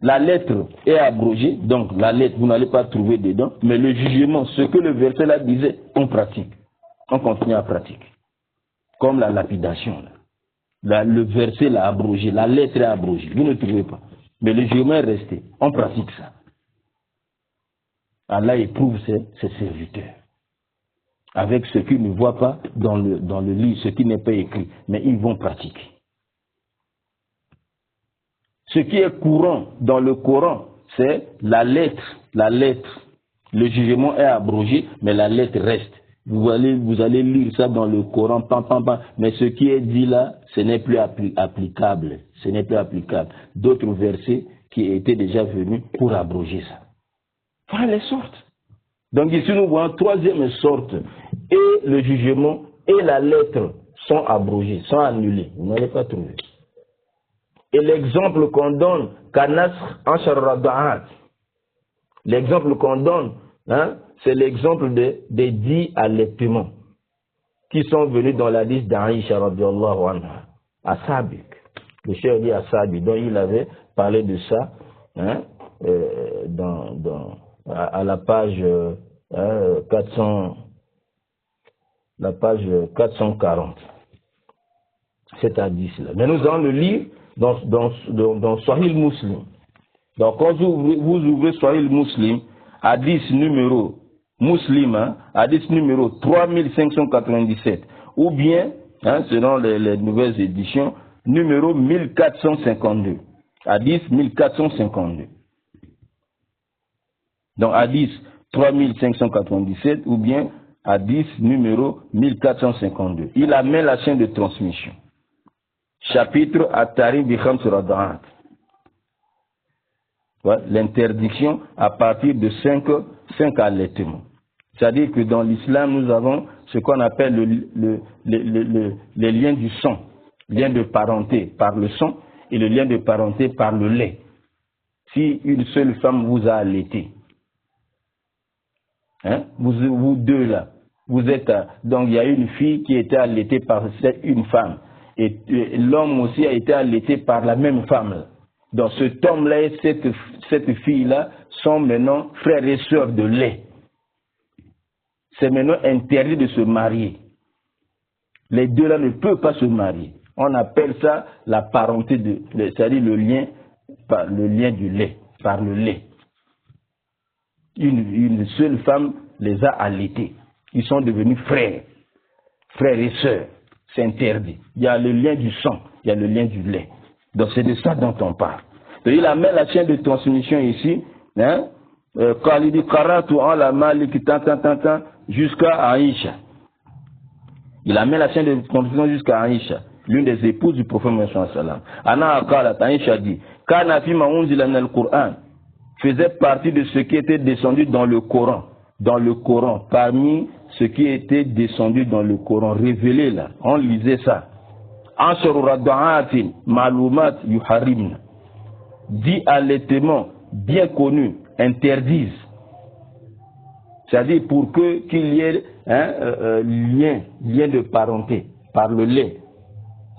La lettre est abrogée, donc la lettre, vous n'allez pas trouver dedans, mais le jugement, ce que le verset là disait, on pratique. On continue à pratiquer. Comme la lapidation. Là. Le verset l'a abrogé, la lettre est abrogée, vous ne trouvez pas. Mais le jugement est resté, on pratique ça. Allah éprouve ses serviteurs. Avec ce qu'ils ne voient pas dans le livre, ce qui n'est pas écrit, mais ils vont pratiquer. Ce qui est courant dans le Coran, c'est la lettre. Le jugement est abrogé, mais la lettre reste. Vous allez lire ça dans le Coran, mais ce qui est dit là, ce n'est plus applicable. Ce n'est plus applicable. D'autres versets qui étaient déjà venus pour abroger ça. Voilà les sortes. Donc ici nous voyons troisième sorte. Et le jugement et la lettre sont abrogés, sont annulés. Vous n'allez pas trouver. Et l'exemple qu'on donne, Kanasr Ansharrada'at, l'exemple qu'on donne, c'est l'exemple des 10 allaitements qui sont venus dans la liste d'Aïcha radiyallahu anha, à Sabik. Le cheikh dit à Sabik, dont il avait parlé de ça à la page 440. Cet hadith-là. Mais nous allons le lire dans Sahih Muslim. Donc quand vous ouvrez Sahih Muslim, hadith numéro Muslim, hadith numéro 3597, ou bien, selon les nouvelles éditions, numéro 1452. Hadith 1452. Donc hadith 3597 ou bien hadith numéro 1452. Il amène la chaîne de transmission. Chapitre At-Tarim bi Khams Rada'at. L'interdiction à partir de 5 allaitements. C'est-à-dire que dans l'islam, nous avons ce qu'on appelle les liens du sang, lien de parenté par le sang et le lien de parenté par le lait. Si une seule femme vous a allaité, hein, vous deux là, vous êtes donc il y a une fille qui était allaitée par une femme et l'homme aussi a été allaité par la même femme là. Donc cet homme-là et cette fille-là sont maintenant frères et sœurs de lait. C'est maintenant interdit de se marier. Les deux là ne peuvent pas se marier. On appelle ça la parenté, c'est-à-dire le lien du lait, par le lait. Une seule femme les a allaités. Ils sont devenus frères et sœurs. C'est interdit. Il y a le lien du sang, il y a le lien du lait. Donc c'est de ça dont on parle. Donc, il amène la chaîne de transmission ici, hein, quand il dit Karatu en la Malik, jusqu'à Aïcha. Il amène la chaîne de transmission jusqu'à Aïcha, l'une des épouses du prophète Mohammed sallam. Ana Akalat, Aïcha dit, Kana fi ma unzila min al-Qur'an faisait partie de ce qui était descendu dans le Coran. Dans le Coran, parmi ce qui était descendu dans le Coran, révélé là, on lisait ça. Ansharu rada'atin malumat yuharimna. 10 allaitements bien connus interdisent. C'est-à-dire pour qu'il y ait lien de parenté par le lait,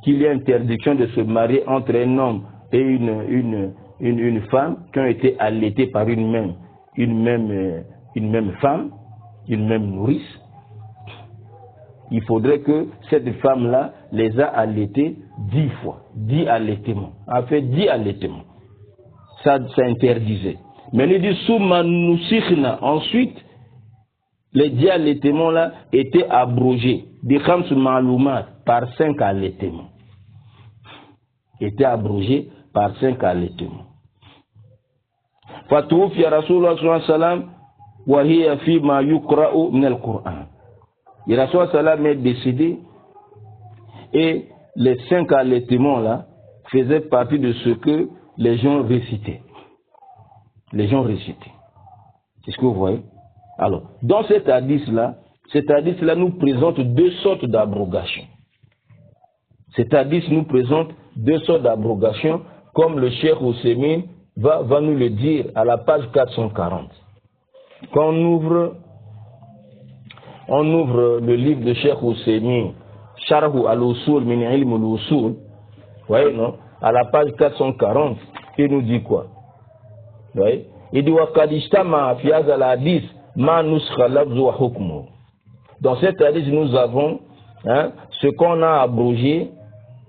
qu'il y ait interdiction de se marier entre un homme et une femme qui ont été allaités par une même femme, une même nourrice. Il faudrait que cette femme-là les a allaités 10 fois, 10 allaitements, a fait 10 allaitements. Ça interdisait. Mais il dit Souma Nusikhna, ensuite, les 10 allaitements là étaient abrogés. Des Khams Maloumat par 5 allaitements. Étaient abrogés par 5 allaitements. Fatouf ya Rasulullah sallallahu alayhi wa sallam wa hiya fi ma yuqra'u min al-Qur'an. Et Rasulullah sallam est décédé et les 5 allaitements là faisaient partie de ce que les gens récitaient. Les gens récitaient. C'est ce que vous voyez? Alors, dans cet hadith-là nous présente 2 sortes d'abrogation. Cet hadith nous présente 2 sortes d'abrogation, comme le Cheikh Oussemin va nous le dire à la page 440. Quand on ouvre le livre de Cheikh Oussemin, Sharhu al-Usul min ilm al-Usul, vous voyez, non? À la page 440, il nous dit quoi? Vous voyez? Il dit wa qadishtama fi hadha al-hadith ma nuskha lafzu wa hukmu. Dans cet hadith, nous avons ce qu'on a abrogé,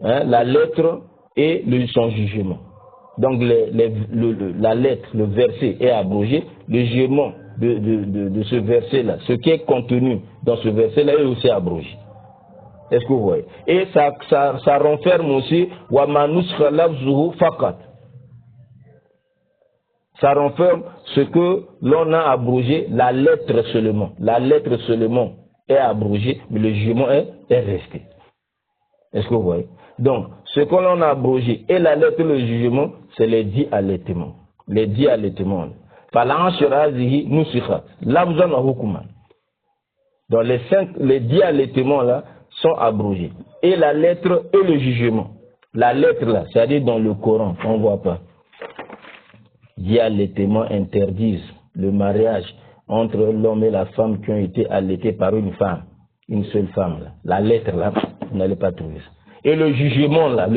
la lettre et son jugement. Donc la lettre, le verset est abrogé, le jugement de ce verset-là, ce qui est contenu dans ce verset-là est aussi abrogé. Est-ce que vous voyez? Et ça renferme aussi wa ma nuskha lafzuhu faqat. Ça renferme ce que l'on a abrogé, la lettre seulement. La lettre seulement est abrogée, mais le jugement est resté. Est-ce que vous voyez? Donc, ce que l'on a abrogé et la lettre et le jugement, c'est les 10 allaitements. Les 10 allaitements. Donc, les 10 allaitements là sont abrogés. Et la lettre et le jugement. La lettre là, c'est-à-dire dans le Coran, on ne voit pas. 10 allaitements interdisent le mariage entre l'homme et la femme qui ont été allaités par une femme, une seule femme. Là. La lettre là, vous n'allez pas trouver ça. Et le jugement là,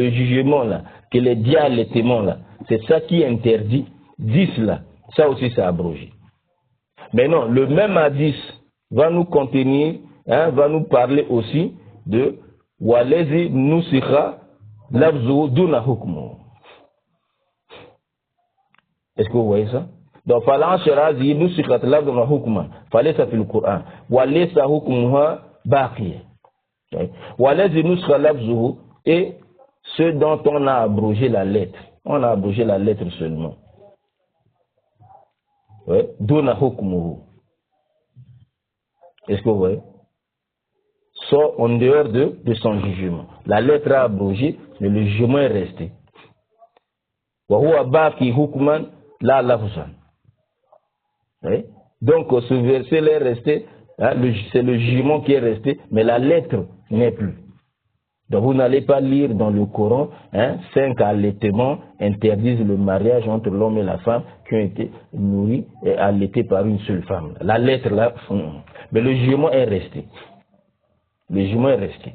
que les 10 allaitements là, c'est ça qui interdit. 10 là, ça aussi c'est abrogé. Mais non, le même hadith va nous contenir, va nous parler aussi de walezi nusikha lafzu duna hukmu. Est-ce que vous voyez ça? Donc, falan shirazi nusikhat lafzu duna hukman, falaysa fil Qur'an, walaysa hukmuha baqiya. Walezi nusikha lafzuhu, et ce dont on a abrogé la lettre. On a abrogé la lettre seulement. Duna hukmuhu. Est-ce que vous voyez? Sort en dehors de son jugement. La lettre a abrogé, mais le jugement est resté. Donc ce verset est resté, hein, c'est le jugement qui est resté, mais la lettre n'est plus. Donc vous n'allez pas lire dans le Coran, hein, 5 allaitements interdisent le mariage entre l'homme et la femme qui ont été nourris et allaités par une seule femme. La lettre là, mais le jugement est resté. Le jugement est resté.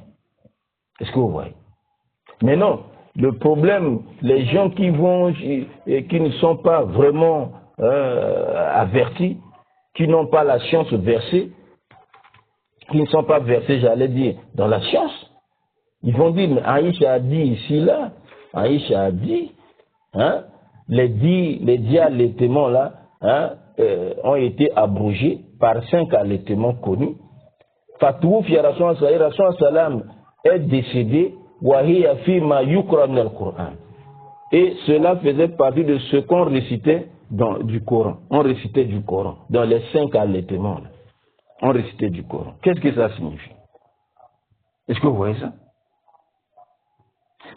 Est-ce que vous voyez? Mais non, le problème, les gens qui vont, qui ne sont pas vraiment avertis, qui n'ont pas la science versée, qui ne sont pas versés, j'allais dire, dans la science, ils vont dire, mais Aïcha a dit ici, là, Aïcha a dit, hein, les dix allaitements là, hein, ont été abrogés par 5 allaitements connus. Fatouf ya Rasul salam est décédé, wahiya fi ma yukra min al-Qur'an. Et cela faisait partie de ce qu'on récitait du Coran. On récitait du Coran, dans les 5 allaitements là. On récitait du Coran. Qu'est-ce que ça signifie? Est-ce que vous voyez ça?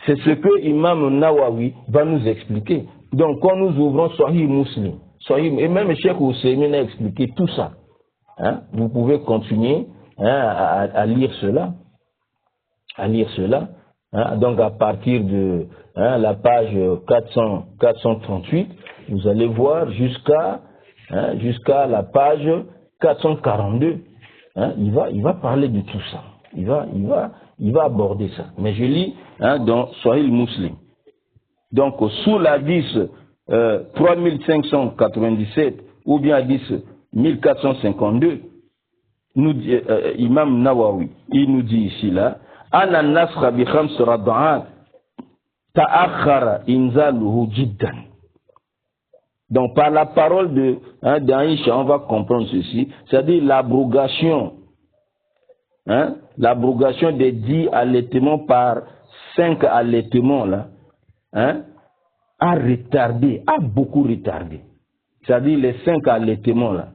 C'est ce que Imam Nawawi va nous expliquer. Donc, quand nous ouvrons Sahih Muslim, et même Cheikh Ousseymine a expliqué tout ça. Hein? Vous pouvez continuer, hein, à lire cela. Hein? Donc, à partir de, hein, la page 438, vous allez voir jusqu'à la page 442. Hein? Il va parler de tout ça. Il va aborder ça. Mais je lis, hein, dans Sahih Muslim. Donc, sous l'hadith 3597 ou bien hadith 1452, nous dit, Imam Nawawi, il nous dit ici là, Ana nasra bi khams rad'at ta'akhara inzaluhu jiddan. Donc, par la parole d'Aïcha, on va comprendre ceci, c'est-à-dire l'abrogation, hein, l'abrogation des 10 allaitements par 5 allaitements là, hein, a beaucoup retardé. C'est-à-dire les 5 allaitements là.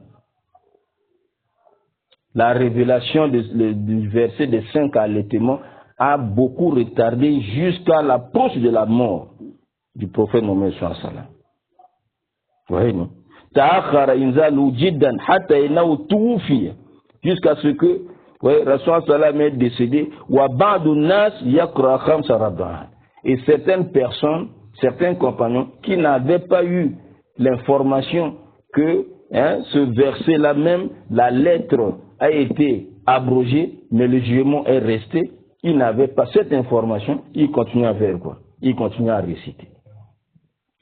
La révélation du verset des 5 allaitements a beaucoup retardé jusqu'à l'approche de la mort du prophète Mohammed sallallahu alayhi wa sallam. Vous voyez, non? Ta'akhara inzalu jiddan hatta inahu tuwfiya, jusqu'à ce que, ouais, Rasul sallam est décédé, wa ba'du nas yaqra khamsa rad'at. Et certaines personnes, certains compagnons qui n'avaient pas eu l'information que, hein, ce verset-là même, la lettre a été abrogée, mais le jugement est resté, ils n'avaient pas cette information, ils continuaient à faire quoi? Ils continuaient à réciter.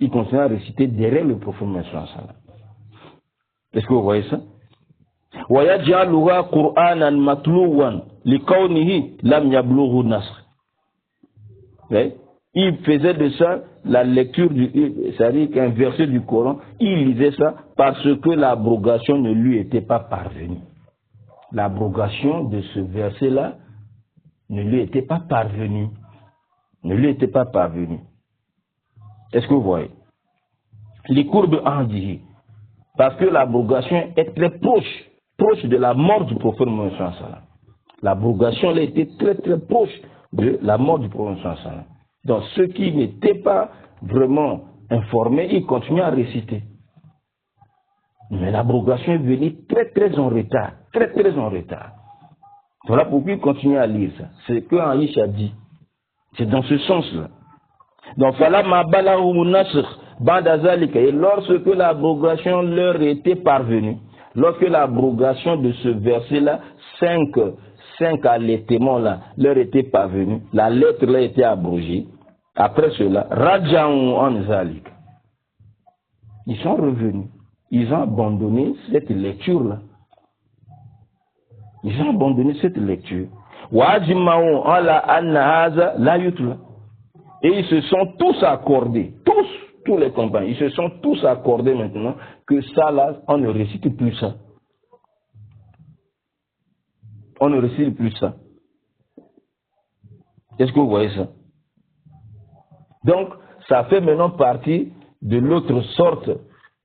Ils continuaient à réciter derrière le prophète Mohammed sallallahu alayhi wa sallam. Est-ce que vous voyez ça? وَيَجْعَلُهَا قُرْآنًا مَتْلُوًا لِكَوْنِهِ لَمْ يَبْلُغْهُ نَصْرٌ. Il faisait de ça la lecture c'est-à-dire qu'un verset du Coran, il lisait ça parce que l'abrogation ne lui était pas parvenue. L'abrogation de ce verset-là ne lui était pas parvenue. Ne lui était pas parvenue. Est-ce que vous voyez? Les courbes en disent, parce que l'abrogation est très proche de la mort du prophète Mohammed sallallahu alayhi wa sallam. L'abrogation a été très très proche de la mort du prophète sallallahu alayhi wa sallam. Donc ceux qui n'étaient pas vraiment informés, ils continuaient à réciter. Mais l'abrogation est venue très très en retard. Très très en retard. Voilà pourquoi ils continuaient à lire ça. C'est ce que Aïcha dit. C'est dans ce sens-là. Donc voilà ma balahum nasr ba'da zalika. Et lorsque l'abrogation leur était parvenue, lorsque l'abrogation de ce verset-là, 5 allaitements là, leur était parvenue, la lettre là était abrogée. Après cela, raja'u an zalik. Ils sont revenus. Ils ont abandonné cette lecture-là. Ils ont abandonné cette lecture. Wa'ajma'u ala anna haza la yutla. Et ils se sont tous accordés, tous les compagnons, ils se sont tous accordés maintenant que ça là, on ne récite plus ça. On ne récite plus ça. Est-ce que vous voyez ça? Donc, ça fait maintenant partie de l'autre sorte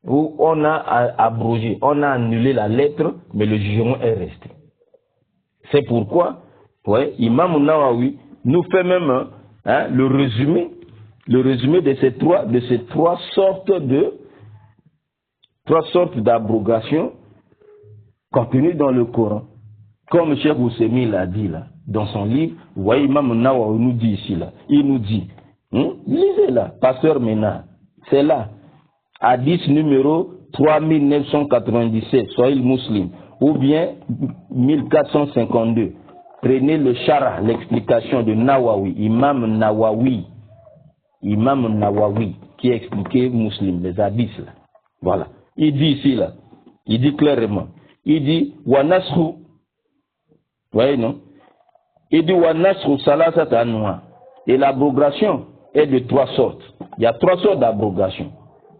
où on a abrogé, on a annulé la lettre, mais le jugement est resté. C'est pourquoi, ouais, Imam Nawawi nous fait même le résumé de ces trois sortes d'abrogations contenues dans le Coran. Comme Cheikh Ousseimi l'a dit là, dans son livre, vous voyez, Imam Nawawi nous dit ici là, il nous dit, lisez là, Pasteur Ménard, c'est là, hadith numéro 3997, Sahih Muslim, ou bien 1452. Prenez le Shara, l'explication de Nawawi, Imam Nawawi, qui a expliqué Muslim, les hadiths là. Voilà. Il dit ici là, il dit clairement, il dit, wa nasru, vous voyez non? Il dit, wa nasru salasat anwa. Et l'abrogation est de trois sortes. Il y a trois sortes d'abrogation.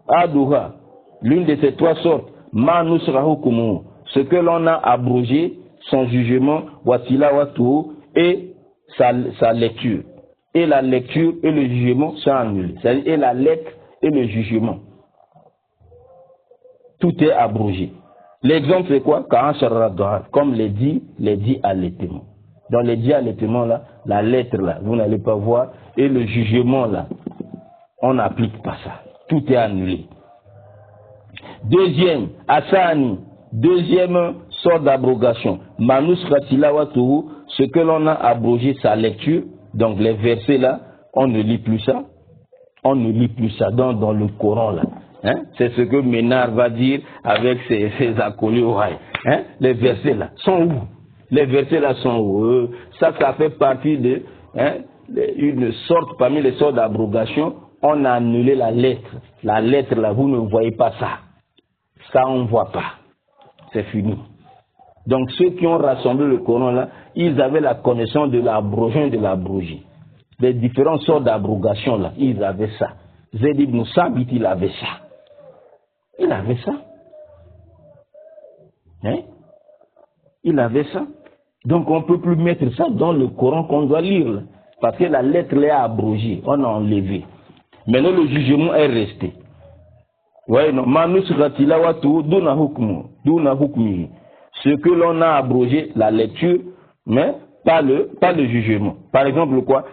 Adouha, l'une de ces trois sortes, ma nusrahu kumu, ce que l'on a abrogé, son jugement, watilawatu, et sa lecture. Et la lecture et le jugement sont annulés. C'est-à-dire, et la lettre et le jugement. Tout est abrogé. L'exemple c'est quoi? Comme les dits allaitements. Dans les dits allaitements là, la lettre là, vous n'allez pas voir, et le jugement là, on n'applique pas ça. Tout est annulé. Deuxième, Asani, deuxième sorte d'abrogation. Manus Ratilawatuhu, ce que l'on a abrogé sa lecture, donc les versets là, on ne lit plus ça. On ne lit plus ça dans le Coran là. C'est ce que Ménard va dire avec ses acolytes. Les versets là sont où? Les versets là sont où? Ça fait partie de une sorte, parmi les sortes d'abrogation. On a annulé la lettre. La lettre là, vous ne voyez pas ça. Ça, on ne voit pas. C'est fini. Donc, ceux qui ont rassemblé le Coran là, ils avaient la connaissance de l'abrogation et de l'abrogé. Les différentes sortes d'abrogation là, ils avaient ça. Zayd ibn Sabit, il avait ça. Il avait ça. Il avait ça. Donc, on ne peut plus mettre ça dans le Coran qu'on doit lire. Là, parce que la lettre l'est abrogée. On a enlevé. Maintenant, le jugement est resté. Ouais, non. Ce que l'on a abrogé, la lecture, mais pas le jugement. Par exemple, quoi?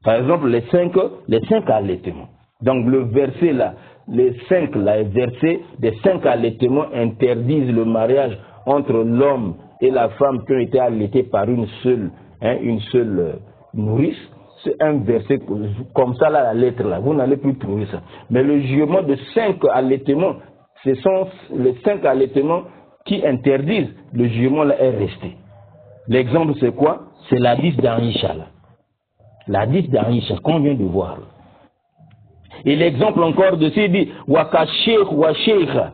Par exemple, les cinq allaitements. Donc, le verset là, les versets des 5 allaitements interdisent le mariage entre l'homme et la femme qui ont été allaités par une seule nourrice. C'est un verset comme ça, là, la lettre là, vous n'allez plus trouver ça. Mais le jugement de 5 allaitements, ce sont les 5 allaitements qui interdisent, le jugement là est resté. L'exemple c'est quoi? C'est l'hadith d'Aïcha là. L'hadith d'Aïcha qu'on vient de voir là. Et l'exemple encore de ce dit Wakashekh wa sheikha.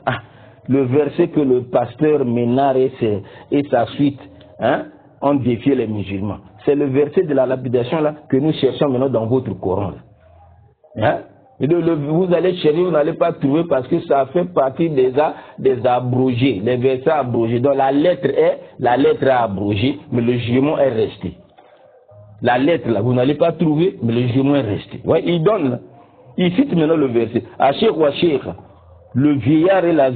Le verset que le pasteur Ménard et sa suite ont défié les musulmans. C'est le verset de la lapidation là que nous cherchons maintenant dans votre Coran. Vous allez chercher, vous n'allez pas trouver parce que ça fait partie des abrogés, les versets abrogés. Donc la lettre est abrogée, mais le jugement est resté. La lettre là, vous n'allez pas trouver, mais le jugement est resté. Ouais, il donne là. Il cite maintenant le verset. Achek wa sheikh, le vieillard et la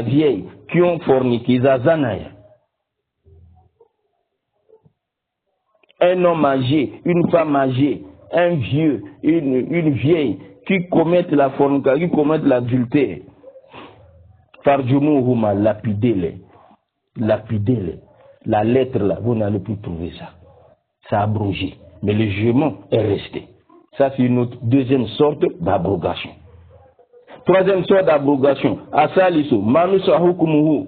vieille qui ont forniqué, Zazanaya. Un homme âgé, une femme âgée, un vieux, une vieille qui commettent la fornication, qui commettent l'adultère. Farjumuhuma, lapidez-les. Lapidez-les. La lettre là, vous n'allez plus trouver ça. Ça a abrogé. Mais le jugement est resté. Ça, c'est une autre, deuxième sorte d'abrogation. Troisième sorte d'abrogation. Asalisu, manusahukumuhu.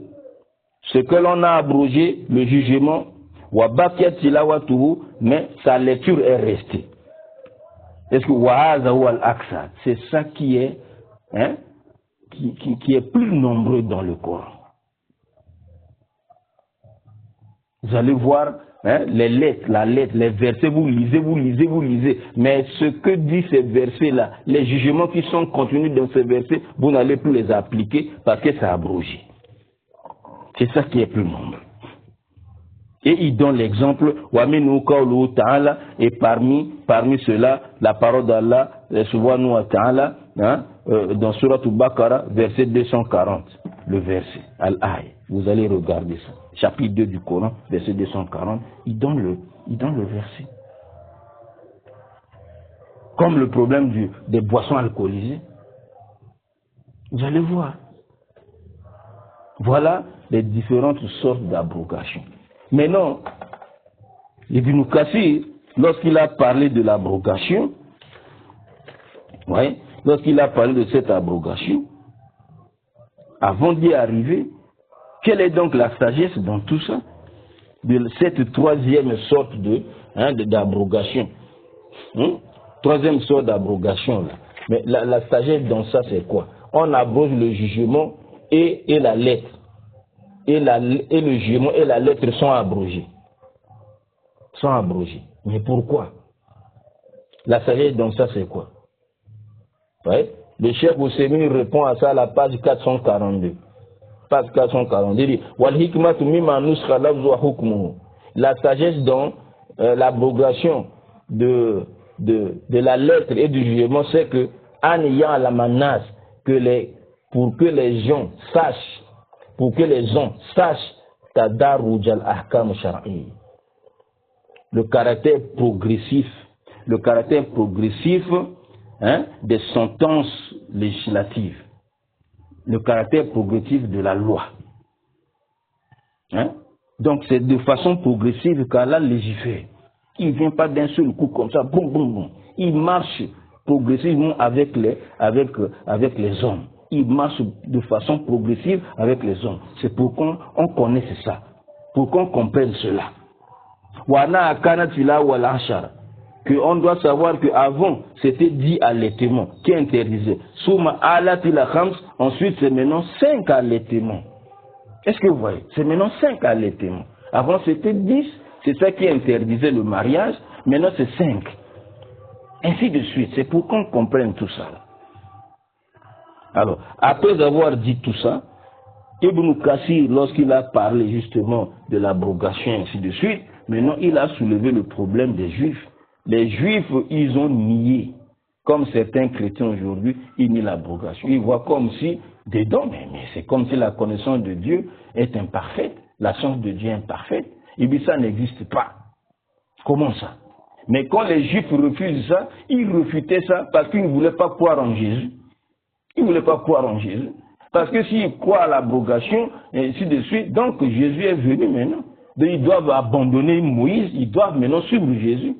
Ce que l'on a abrogé, le jugement, wabakiat tilawatuhu, mais sa lecture est restée. Est-ce que wahazahu al-aksa, c'est ça qui est, qui est plus nombreux dans le Coran. Vous allez voir les lettres, les versets, vous lisez. Mais ce que disent ces versets-là, les jugements qui sont contenus dans ces versets, vous n'allez plus les appliquer parce que c'est abrogé. C'est ça qui est plus nombreux. Et il donne l'exemple, et parmi cela, la parole d'Allah, subhanahu wa ta'ala, dans Surat al-Baqarah, verset 240, le verset, Al-Aïe. Vous allez regarder ça. Chapitre 2 du Coran, verset 240, il donne le verset. Comme le problème des boissons alcoolisées. Vous allez voir. Voilà les différentes sortes d'abrogation. Maintenant, Ibn Kathir, lorsqu'il a parlé de l'abrogation, lorsqu'il a parlé de cette abrogation, avant d'y arriver, quelle est donc la sagesse dans tout ça, de cette troisième sorte d'abrogation, troisième sorte d'abrogation là. Mais la sagesse dans ça, c'est quoi? On abroge le jugement et la lettre. Et le jugement et la lettre sont abrogés. Mais pourquoi? La sagesse dans ça, c'est quoi? Le chef Ousseini répond à ça à la page 442. Page 442, il dit la sagesse dans l'abrogation de la lettre et du jugement, c'est que en ayant à la menace pour que les gens sachent tadarruj al-ahkam shar'i, le caractère progressif des sentences législatives, le caractère progressif de la loi. Donc c'est de façon progressive qu'Allah légifère. Il ne vient pas d'un seul coup comme ça, boum, boum, boum. Il marche progressivement avec les hommes. Il marche de façon progressive avec les hommes. C'est pour qu'on connaisse ça, pour qu'on comprenne cela. Qu'on doit savoir qu'avant, c'était dit allaitement, qui interdisait. Ensuite, c'est maintenant 5 allaitements. Est-ce que vous voyez? C'est maintenant 5 allaitements. Avant, c'était 10, c'est ça qui interdisait le mariage. Maintenant, c'est 5. Ainsi de suite. C'est pour qu'on comprenne tout ça. Alors, après avoir dit tout ça, Ibn Kathir, lorsqu'il a parlé justement de l'abrogation et ainsi de suite, maintenant, il a soulevé le problème des Juifs. Les Juifs, ils ont nié, comme certains chrétiens aujourd'hui, ils nient l'abrogation. Ils voient comme si, dedans, mais c'est comme si la connaissance de Dieu est imparfaite, la science de Dieu est imparfaite. Et bien ça n'existe pas. Comment ça? Mais quand les Juifs refusent ça, ils refutaient ça parce qu'ils ne voulaient pas croire en Jésus. Ils ne voulaient pas croire en Jésus. Parce que s'ils croient à l'abrogation, et ainsi de suite, donc Jésus est venu maintenant. Donc ils doivent abandonner Moïse, ils doivent maintenant suivre Jésus.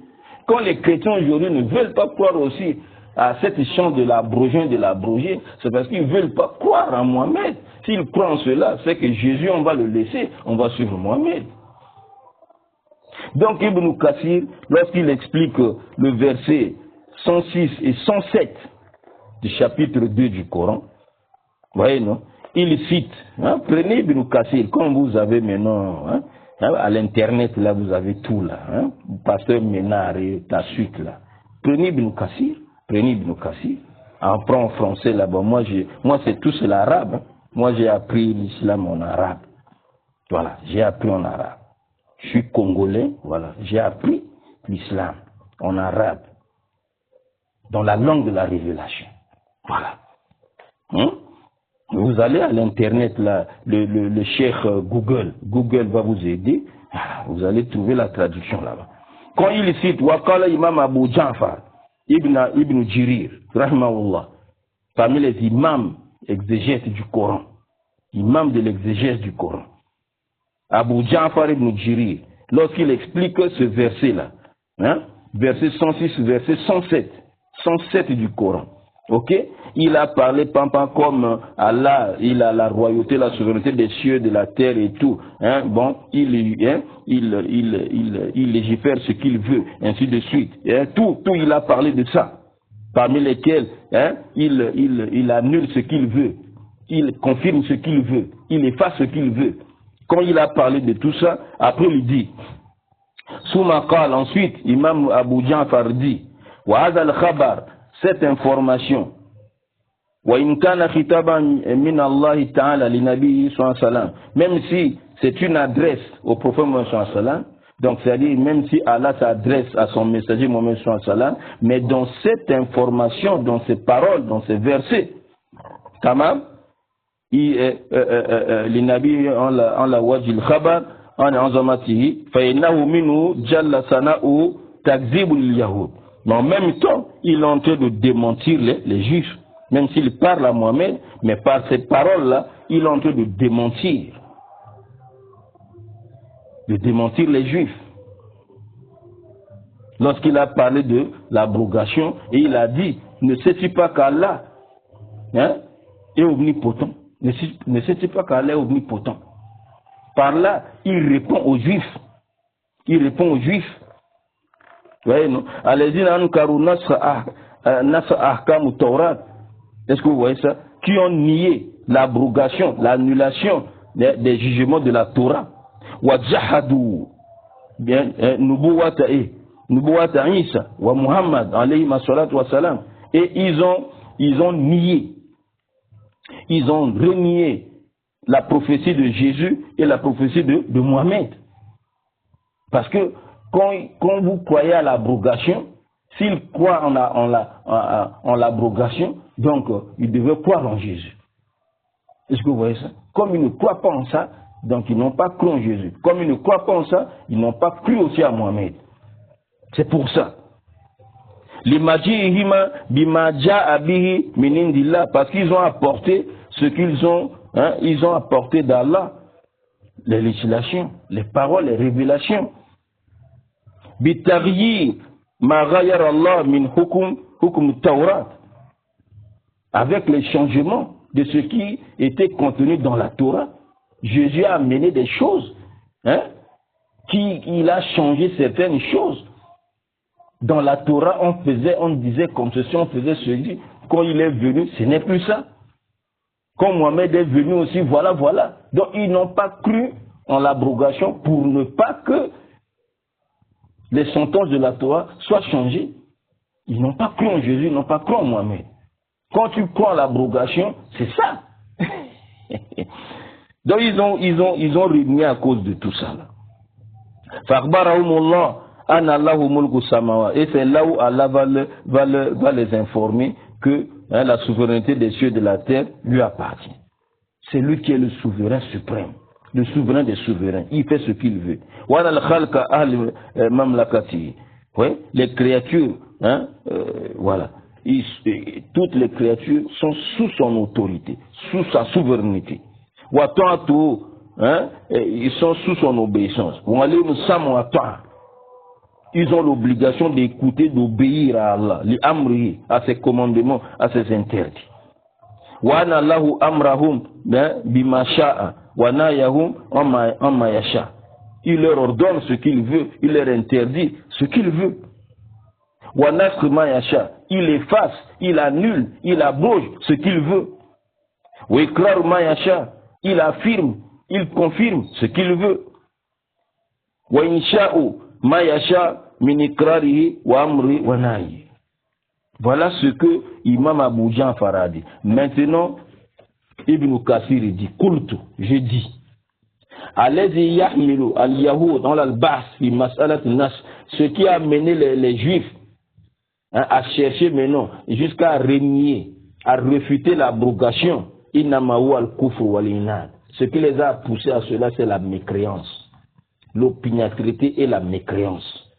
Quand les chrétiens aujourd'hui ne veulent pas croire aussi à cette chance de l'abroger, c'est parce qu'ils ne veulent pas croire en Mohamed. S'ils croient en cela, c'est que Jésus, on va le laisser, on va suivre Mohamed. Donc Ibn Kathir, lorsqu'il explique le verset 106 et 107 du chapitre 2 du Coran, vous voyez, non? Il cite, prenez Ibn Kathir, comme vous avez maintenant, à l'internet, là, vous avez tout, là, Pasteur Ménard et la suite, là. Prenez Ibn Kathir, apprends en français, là-bas. Moi, c'est tout, c'est l'arabe. Moi, j'ai appris l'islam en arabe. Voilà, j'ai appris en arabe. Je suis congolais, voilà, j'ai appris l'islam en arabe, dans la langue de la révélation. Voilà. Vous allez à l'internet, là, le cheikh Google va vous aider, vous allez trouver la traduction là-bas. Quand il cite Waqala Imam Abu Ja'far Ibn Jirir, rahimahullah, parmi les imams exégètes du Coran, imam de l'exégèse du Coran, Abu Ja'far Ibn Jirir, lorsqu'il explique ce verset-là, verset 106, verset 107 du Coran, ok, il a parlé comme Allah, il a la royauté, la souveraineté des cieux, de la terre et tout. Bon, il légifère ce qu'il veut, ainsi de suite. Tout, il a parlé de ça. Parmi lesquels, il annule ce qu'il veut, il confirme ce qu'il veut, il efface ce qu'il veut. Quand il a parlé de tout ça, après il dit, Soumakal, ensuite, Imam Abu Ja'far dit, Wa hadha al-khabar, cette information, même si c'est une adresse au prophète Mohammed, donc c'est-à-dire même si Allah s'adresse à son messager Mohammed, mais dans cette information, dans ces paroles, dans ces versets, tamam, للنبي على وجه الخبر عن عظمته فإنه منه جل ثناؤه تكذيب اليهود. Mais en même temps, il est en train de démentir les Juifs. Même s'il parle à Mohammed, mais par ces paroles-là, il est en train de démentir les Juifs. Lorsqu'il a parlé de l'abrogation, et il a dit, ne sais-tu pas qu'Allah est omnipotent? Ne sais-tu pas qu'Allah est omnipotent? Par là, il répond aux Juifs. Vous voyez, non? Est-ce que vous voyez ça? Qui ont nié l'abrogation, l'annulation des jugements de la Torah. Wajahadu bien nubuwata Isa wa Muhammad alayhi salatu wa salam. Et ils ont renié la prophétie de Jésus et la prophétie de Mohammed. Parce que quand vous croyez à l'abrogation, s'ils croient en l'abrogation, donc ils devaient croire en Jésus. Est-ce que vous voyez ça? Comme ils ne croient pas en ça, donc ils n'ont pas cru en Jésus. Comme ils ne croient pas en ça, ils n'ont pas cru aussi à Mohammed. C'est pour ça. Parce qu'ils ont apporté ce qu'ils ont, ils ont apporté d'Allah, les législations, les paroles, les révélations. Avec les changements de ce qui était contenu dans la Torah, Jésus a amené des choses, il a changé certaines choses. Dans la Torah, on disait comme ceci, on faisait ceci. Quand il est venu, ce n'est plus ça. Quand Mohammed est venu aussi, voilà. Donc ils n'ont pas cru en l'abrogation pour ne pas que les sentences de la Torah soient changées. Ils n'ont pas cru en Jésus, ils n'ont pas cru en Mohammed. Quand tu crois en l'abrogation, c'est ça. Donc ils ont régné à cause de tout ça. Fakhbarahumullah an Allahu mulku samawa. Et c'est là où Allah va les informer que la souveraineté des cieux et de la terre lui appartient. C'est lui qui est le souverain suprême, le souverain des souverains. Il fait ce qu'il veut. Oui, les créatures, voilà. Toutes les créatures sont sous son autorité, sous sa souveraineté. Ils sont sous son obéissance. Ils ont l'obligation d'écouter, d'obéir à Allah, à ses commandements, à ses interdits. Il leur ordonne ce qu'il veut, il leur interdit ce qu'il veut. Il efface, il annule, il abroge ce qu'il veut. Il affirme, il confirme ce qu'il veut. Voilà ce que Imam Abu Ja'far a dit. Maintenant, Ibn Kathir dit, Kultu, je dis, ce qui a mené les Juifs à chercher maintenant jusqu'à renier, à refuter l'abrogation, ce qui les a poussés à cela, c'est la mécréance, l'opiniâtreté et la mécréance.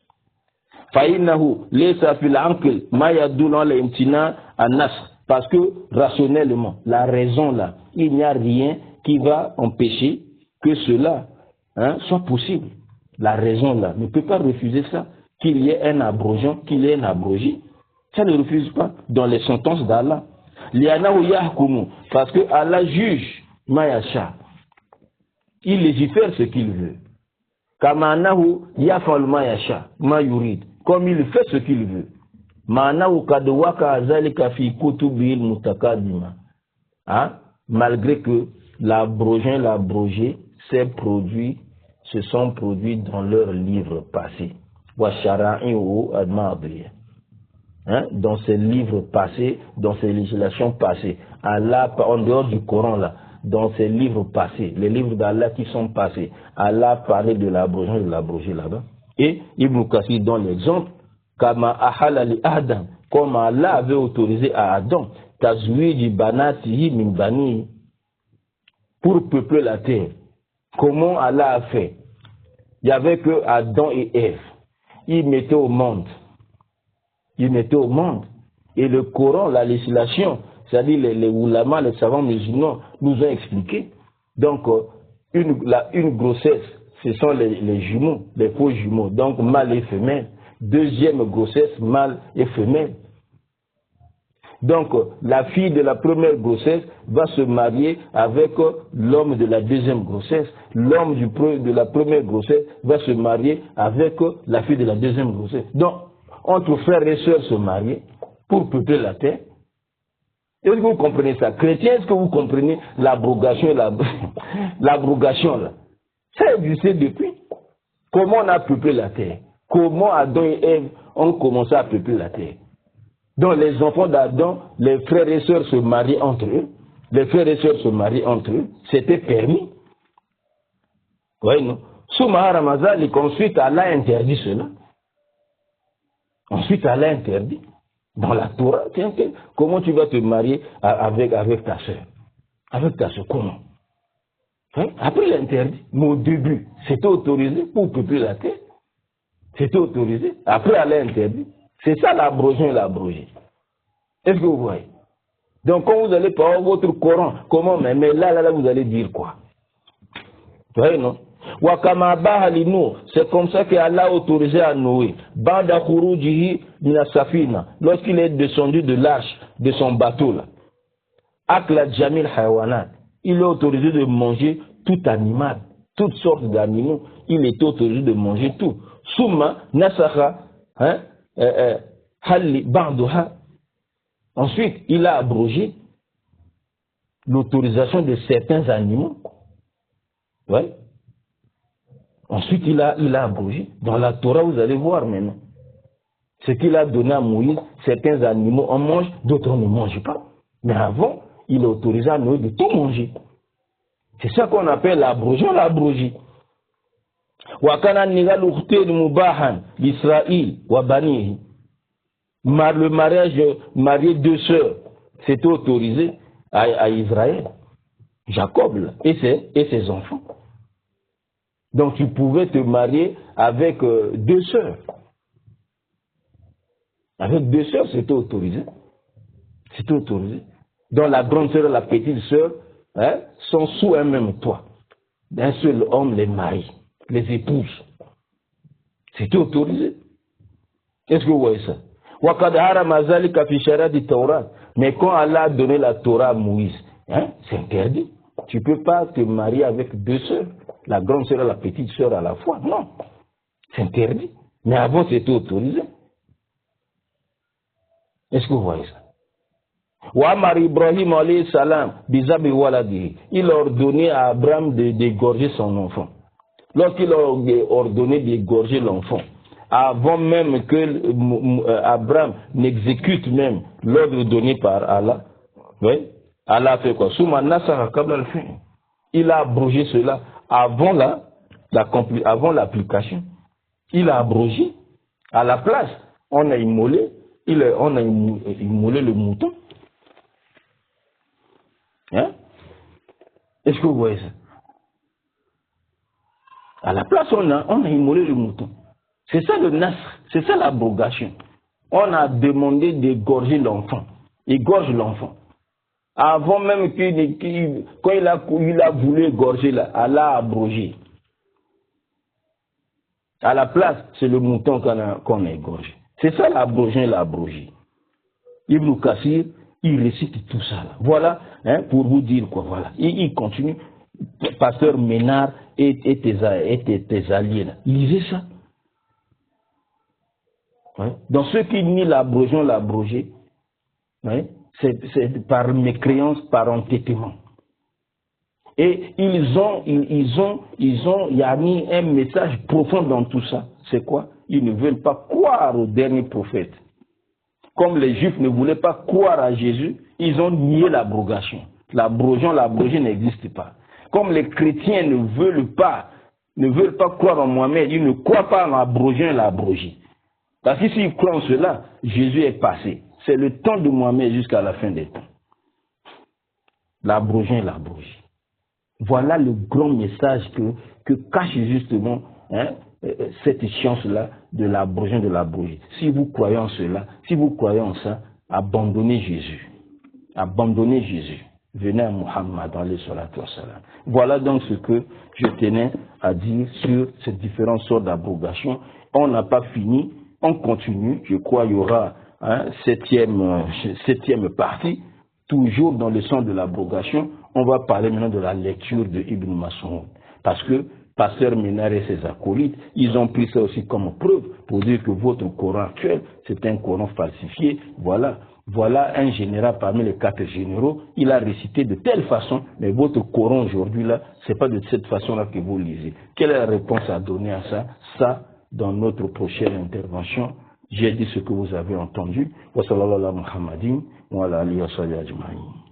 Parce que rationnellement, la raison là, il n'y a rien qui va empêcher que cela soit possible. La raison là ne peut pas refuser ça, qu'il y ait un abrogeant, qu'il y ait un abrogé. Ça ne refuse pas dans les sentences d'Allah. Parce que Allah juge Mayasha. Il légifère ce qu'il veut. Comme il fait ce qu'il veut. Malgré que l'abrogé se sont produits dans leurs livres passés. Dans ces livres passés, dans ces législations passées. Allah, en dehors du Coran là, dans ces livres passés, les livres d'Allah qui sont passés, Allah a parlé de l'abrogé là-bas. Et Ibn Kathir donne l'exemple, comme Allah avait autorisé à Adam, tazwiji banatihi min bani. pour peupler la terre. Comment Allah a fait? Il n'y avait que Adam et Ève. Ils mettaient au monde. Ils mettaient au monde. Et le Coran, la législation, c'est-à-dire les oulamas, les savants musulmans, nous ont expliqué. Donc, une grossesse, ce sont les jumeaux, les faux jumeaux, donc mâle et femelle. Deuxième grossesse, mâle et femelle. Donc, la fille de la première grossesse va se marier avec l'homme de la deuxième grossesse. L'homme de la première grossesse va se marier avec la fille de la deuxième grossesse. Donc, entre frères et sœurs se marier pour peupler la terre. Est-ce que vous comprenez ça? Chrétien, est-ce que vous comprenez l'abrogation l'abrogation là? Ça existait depuis. Comment on a peuplé la terre? Comment Adam et Ève ont commencé à peupler la terre? Donc les enfants d'Adam, les frères et sœurs se marient entre eux. Les frères et sœurs se marient entre eux. C'était permis. Oui, non? Sous Maha Ramazan, ensuite Allah interdit cela. Ensuite Allah interdit. Dans la Torah, tiens, comment tu vas te marier avec ta sœur? Avec ta sœur, comment? Hein? Après l'interdit. Mais au début, c'était autorisé pour peupler la terre. C'était autorisé. Après Allah interdit. C'est ça l'abrogation et l'abrogé. Est-ce que vous voyez? Donc quand vous allez parler votre Coran, comment? Mais là, vous allez dire quoi? Vous voyez, non? C'est comme ça qu'Allah a autorisé à Noé, lorsqu'il est descendu de l'arche, de son bateau là, il est autorisé de manger tout animal, toutes sortes d'animaux, il est autorisé de manger tout. Ensuite, il a abrogé l'autorisation de certains animaux. Ouais. Ensuite, il a abrogé. Dans la Torah, vous allez voir maintenant. Ce qu'il a donné à Moïse, certains animaux on mange, d'autres on ne mange pas. Mais avant, il a autorisé à Noé de tout manger. C'est ça qu'on appelle l'abrogé, l'abrogé. Le mariage, marier deux sœurs, c'était autorisé à Israël. Jacob là, et ses enfants. Donc tu pouvais te marier avec deux sœurs. Avec deux sœurs, c'était autorisé. C'était autorisé. Donc la grande sœur et la petite sœur sont sous un même toit. D'un seul homme les marie, les épouse. C'était autorisé. Est-ce que vous voyez ça? Mais quand Allah a donné la Torah à Moïse, c'est interdit. Tu ne peux pas te marier avec deux sœurs, la grande sœur et la petite sœur à la fois. Non, c'est interdit. Mais avant, c'était autorisé. Est-ce que vous voyez ça? Ibrahim alayhi salam, il a ordonné à Abraham d'égorger son enfant. Lorsqu'il a ordonné d'égorger l'enfant, avant même que Abraham n'exécute même l'ordre donné par Allah, oui, Allah a fait quoi? Il a abrogé cela avant l'application. Il a abrogé. À la place, on a immolé le mouton. Hein? Est-ce que vous voyez ça? À la place, on a immolé le mouton. C'est ça le nasr, c'est ça l'abrogation. On a demandé d'égorger l'enfant. Égorge l'enfant. Avant même quand il a voulu égorger, Allah a abrogé. À la place, c'est le mouton qu'on a égorgé. C'est ça l'abrogation et l'abrogé. Ibn Kassir, il récite tout ça. Là. Voilà, pour vous dire quoi. Voilà. Il continue. Pasteur Ménard et tes alliés. Là. Lisez ça. Ouais. Dans ceux qui nient l'abrogation, l'abrogé, ouais, c'est par mécréance, par entêtement. Et il y a mis un message profond dans tout ça. C'est quoi? Ils ne veulent pas croire au dernier prophète. Comme les Juifs ne voulaient pas croire à Jésus, ils ont nié l'abrogation. L'abrogation, l'abrogé n'existe pas. Comme les chrétiens ne veulent pas croire en Mohamed, ils ne croient pas en l'abrogation et l'abrogé. Parce que s'ils croient en cela, Jésus est passé. C'est le temps de Mohamed jusqu'à la fin des temps. L'abrogé et l'abrogé. Voilà le grand message que cache justement cette échéance-là de l'abroger de l'abroger. Si vous croyez en cela, si vous croyez en ça, abandonnez Jésus. Abandonnez Jésus. Venez à Muhammad, alayhi salatu wa salam. Voilà donc ce que je tenais à dire sur ces différentes sortes d'abrogation. On n'a pas fini, on continue. Je crois qu'il y aura septième partie, toujours dans le sens de l'abrogation. On va parler maintenant de la lecture de Ibn Mas'ud. Parce que Pasteur Ménard et ses acolytes, ils ont pris ça aussi comme preuve pour dire que votre Coran actuel, c'est un Coran falsifié. Voilà un général parmi les 4 généraux, il a récité de telle façon, mais votre Coran aujourd'hui là, c'est pas de cette façon-là que vous lisez. Quelle est la réponse à donner à ça? Ça, dans notre prochaine intervention, j'ai dit ce que vous avez entendu. Wa sallallahu ala Muhammadin wa ala alihi wa sahbihi ajma'in.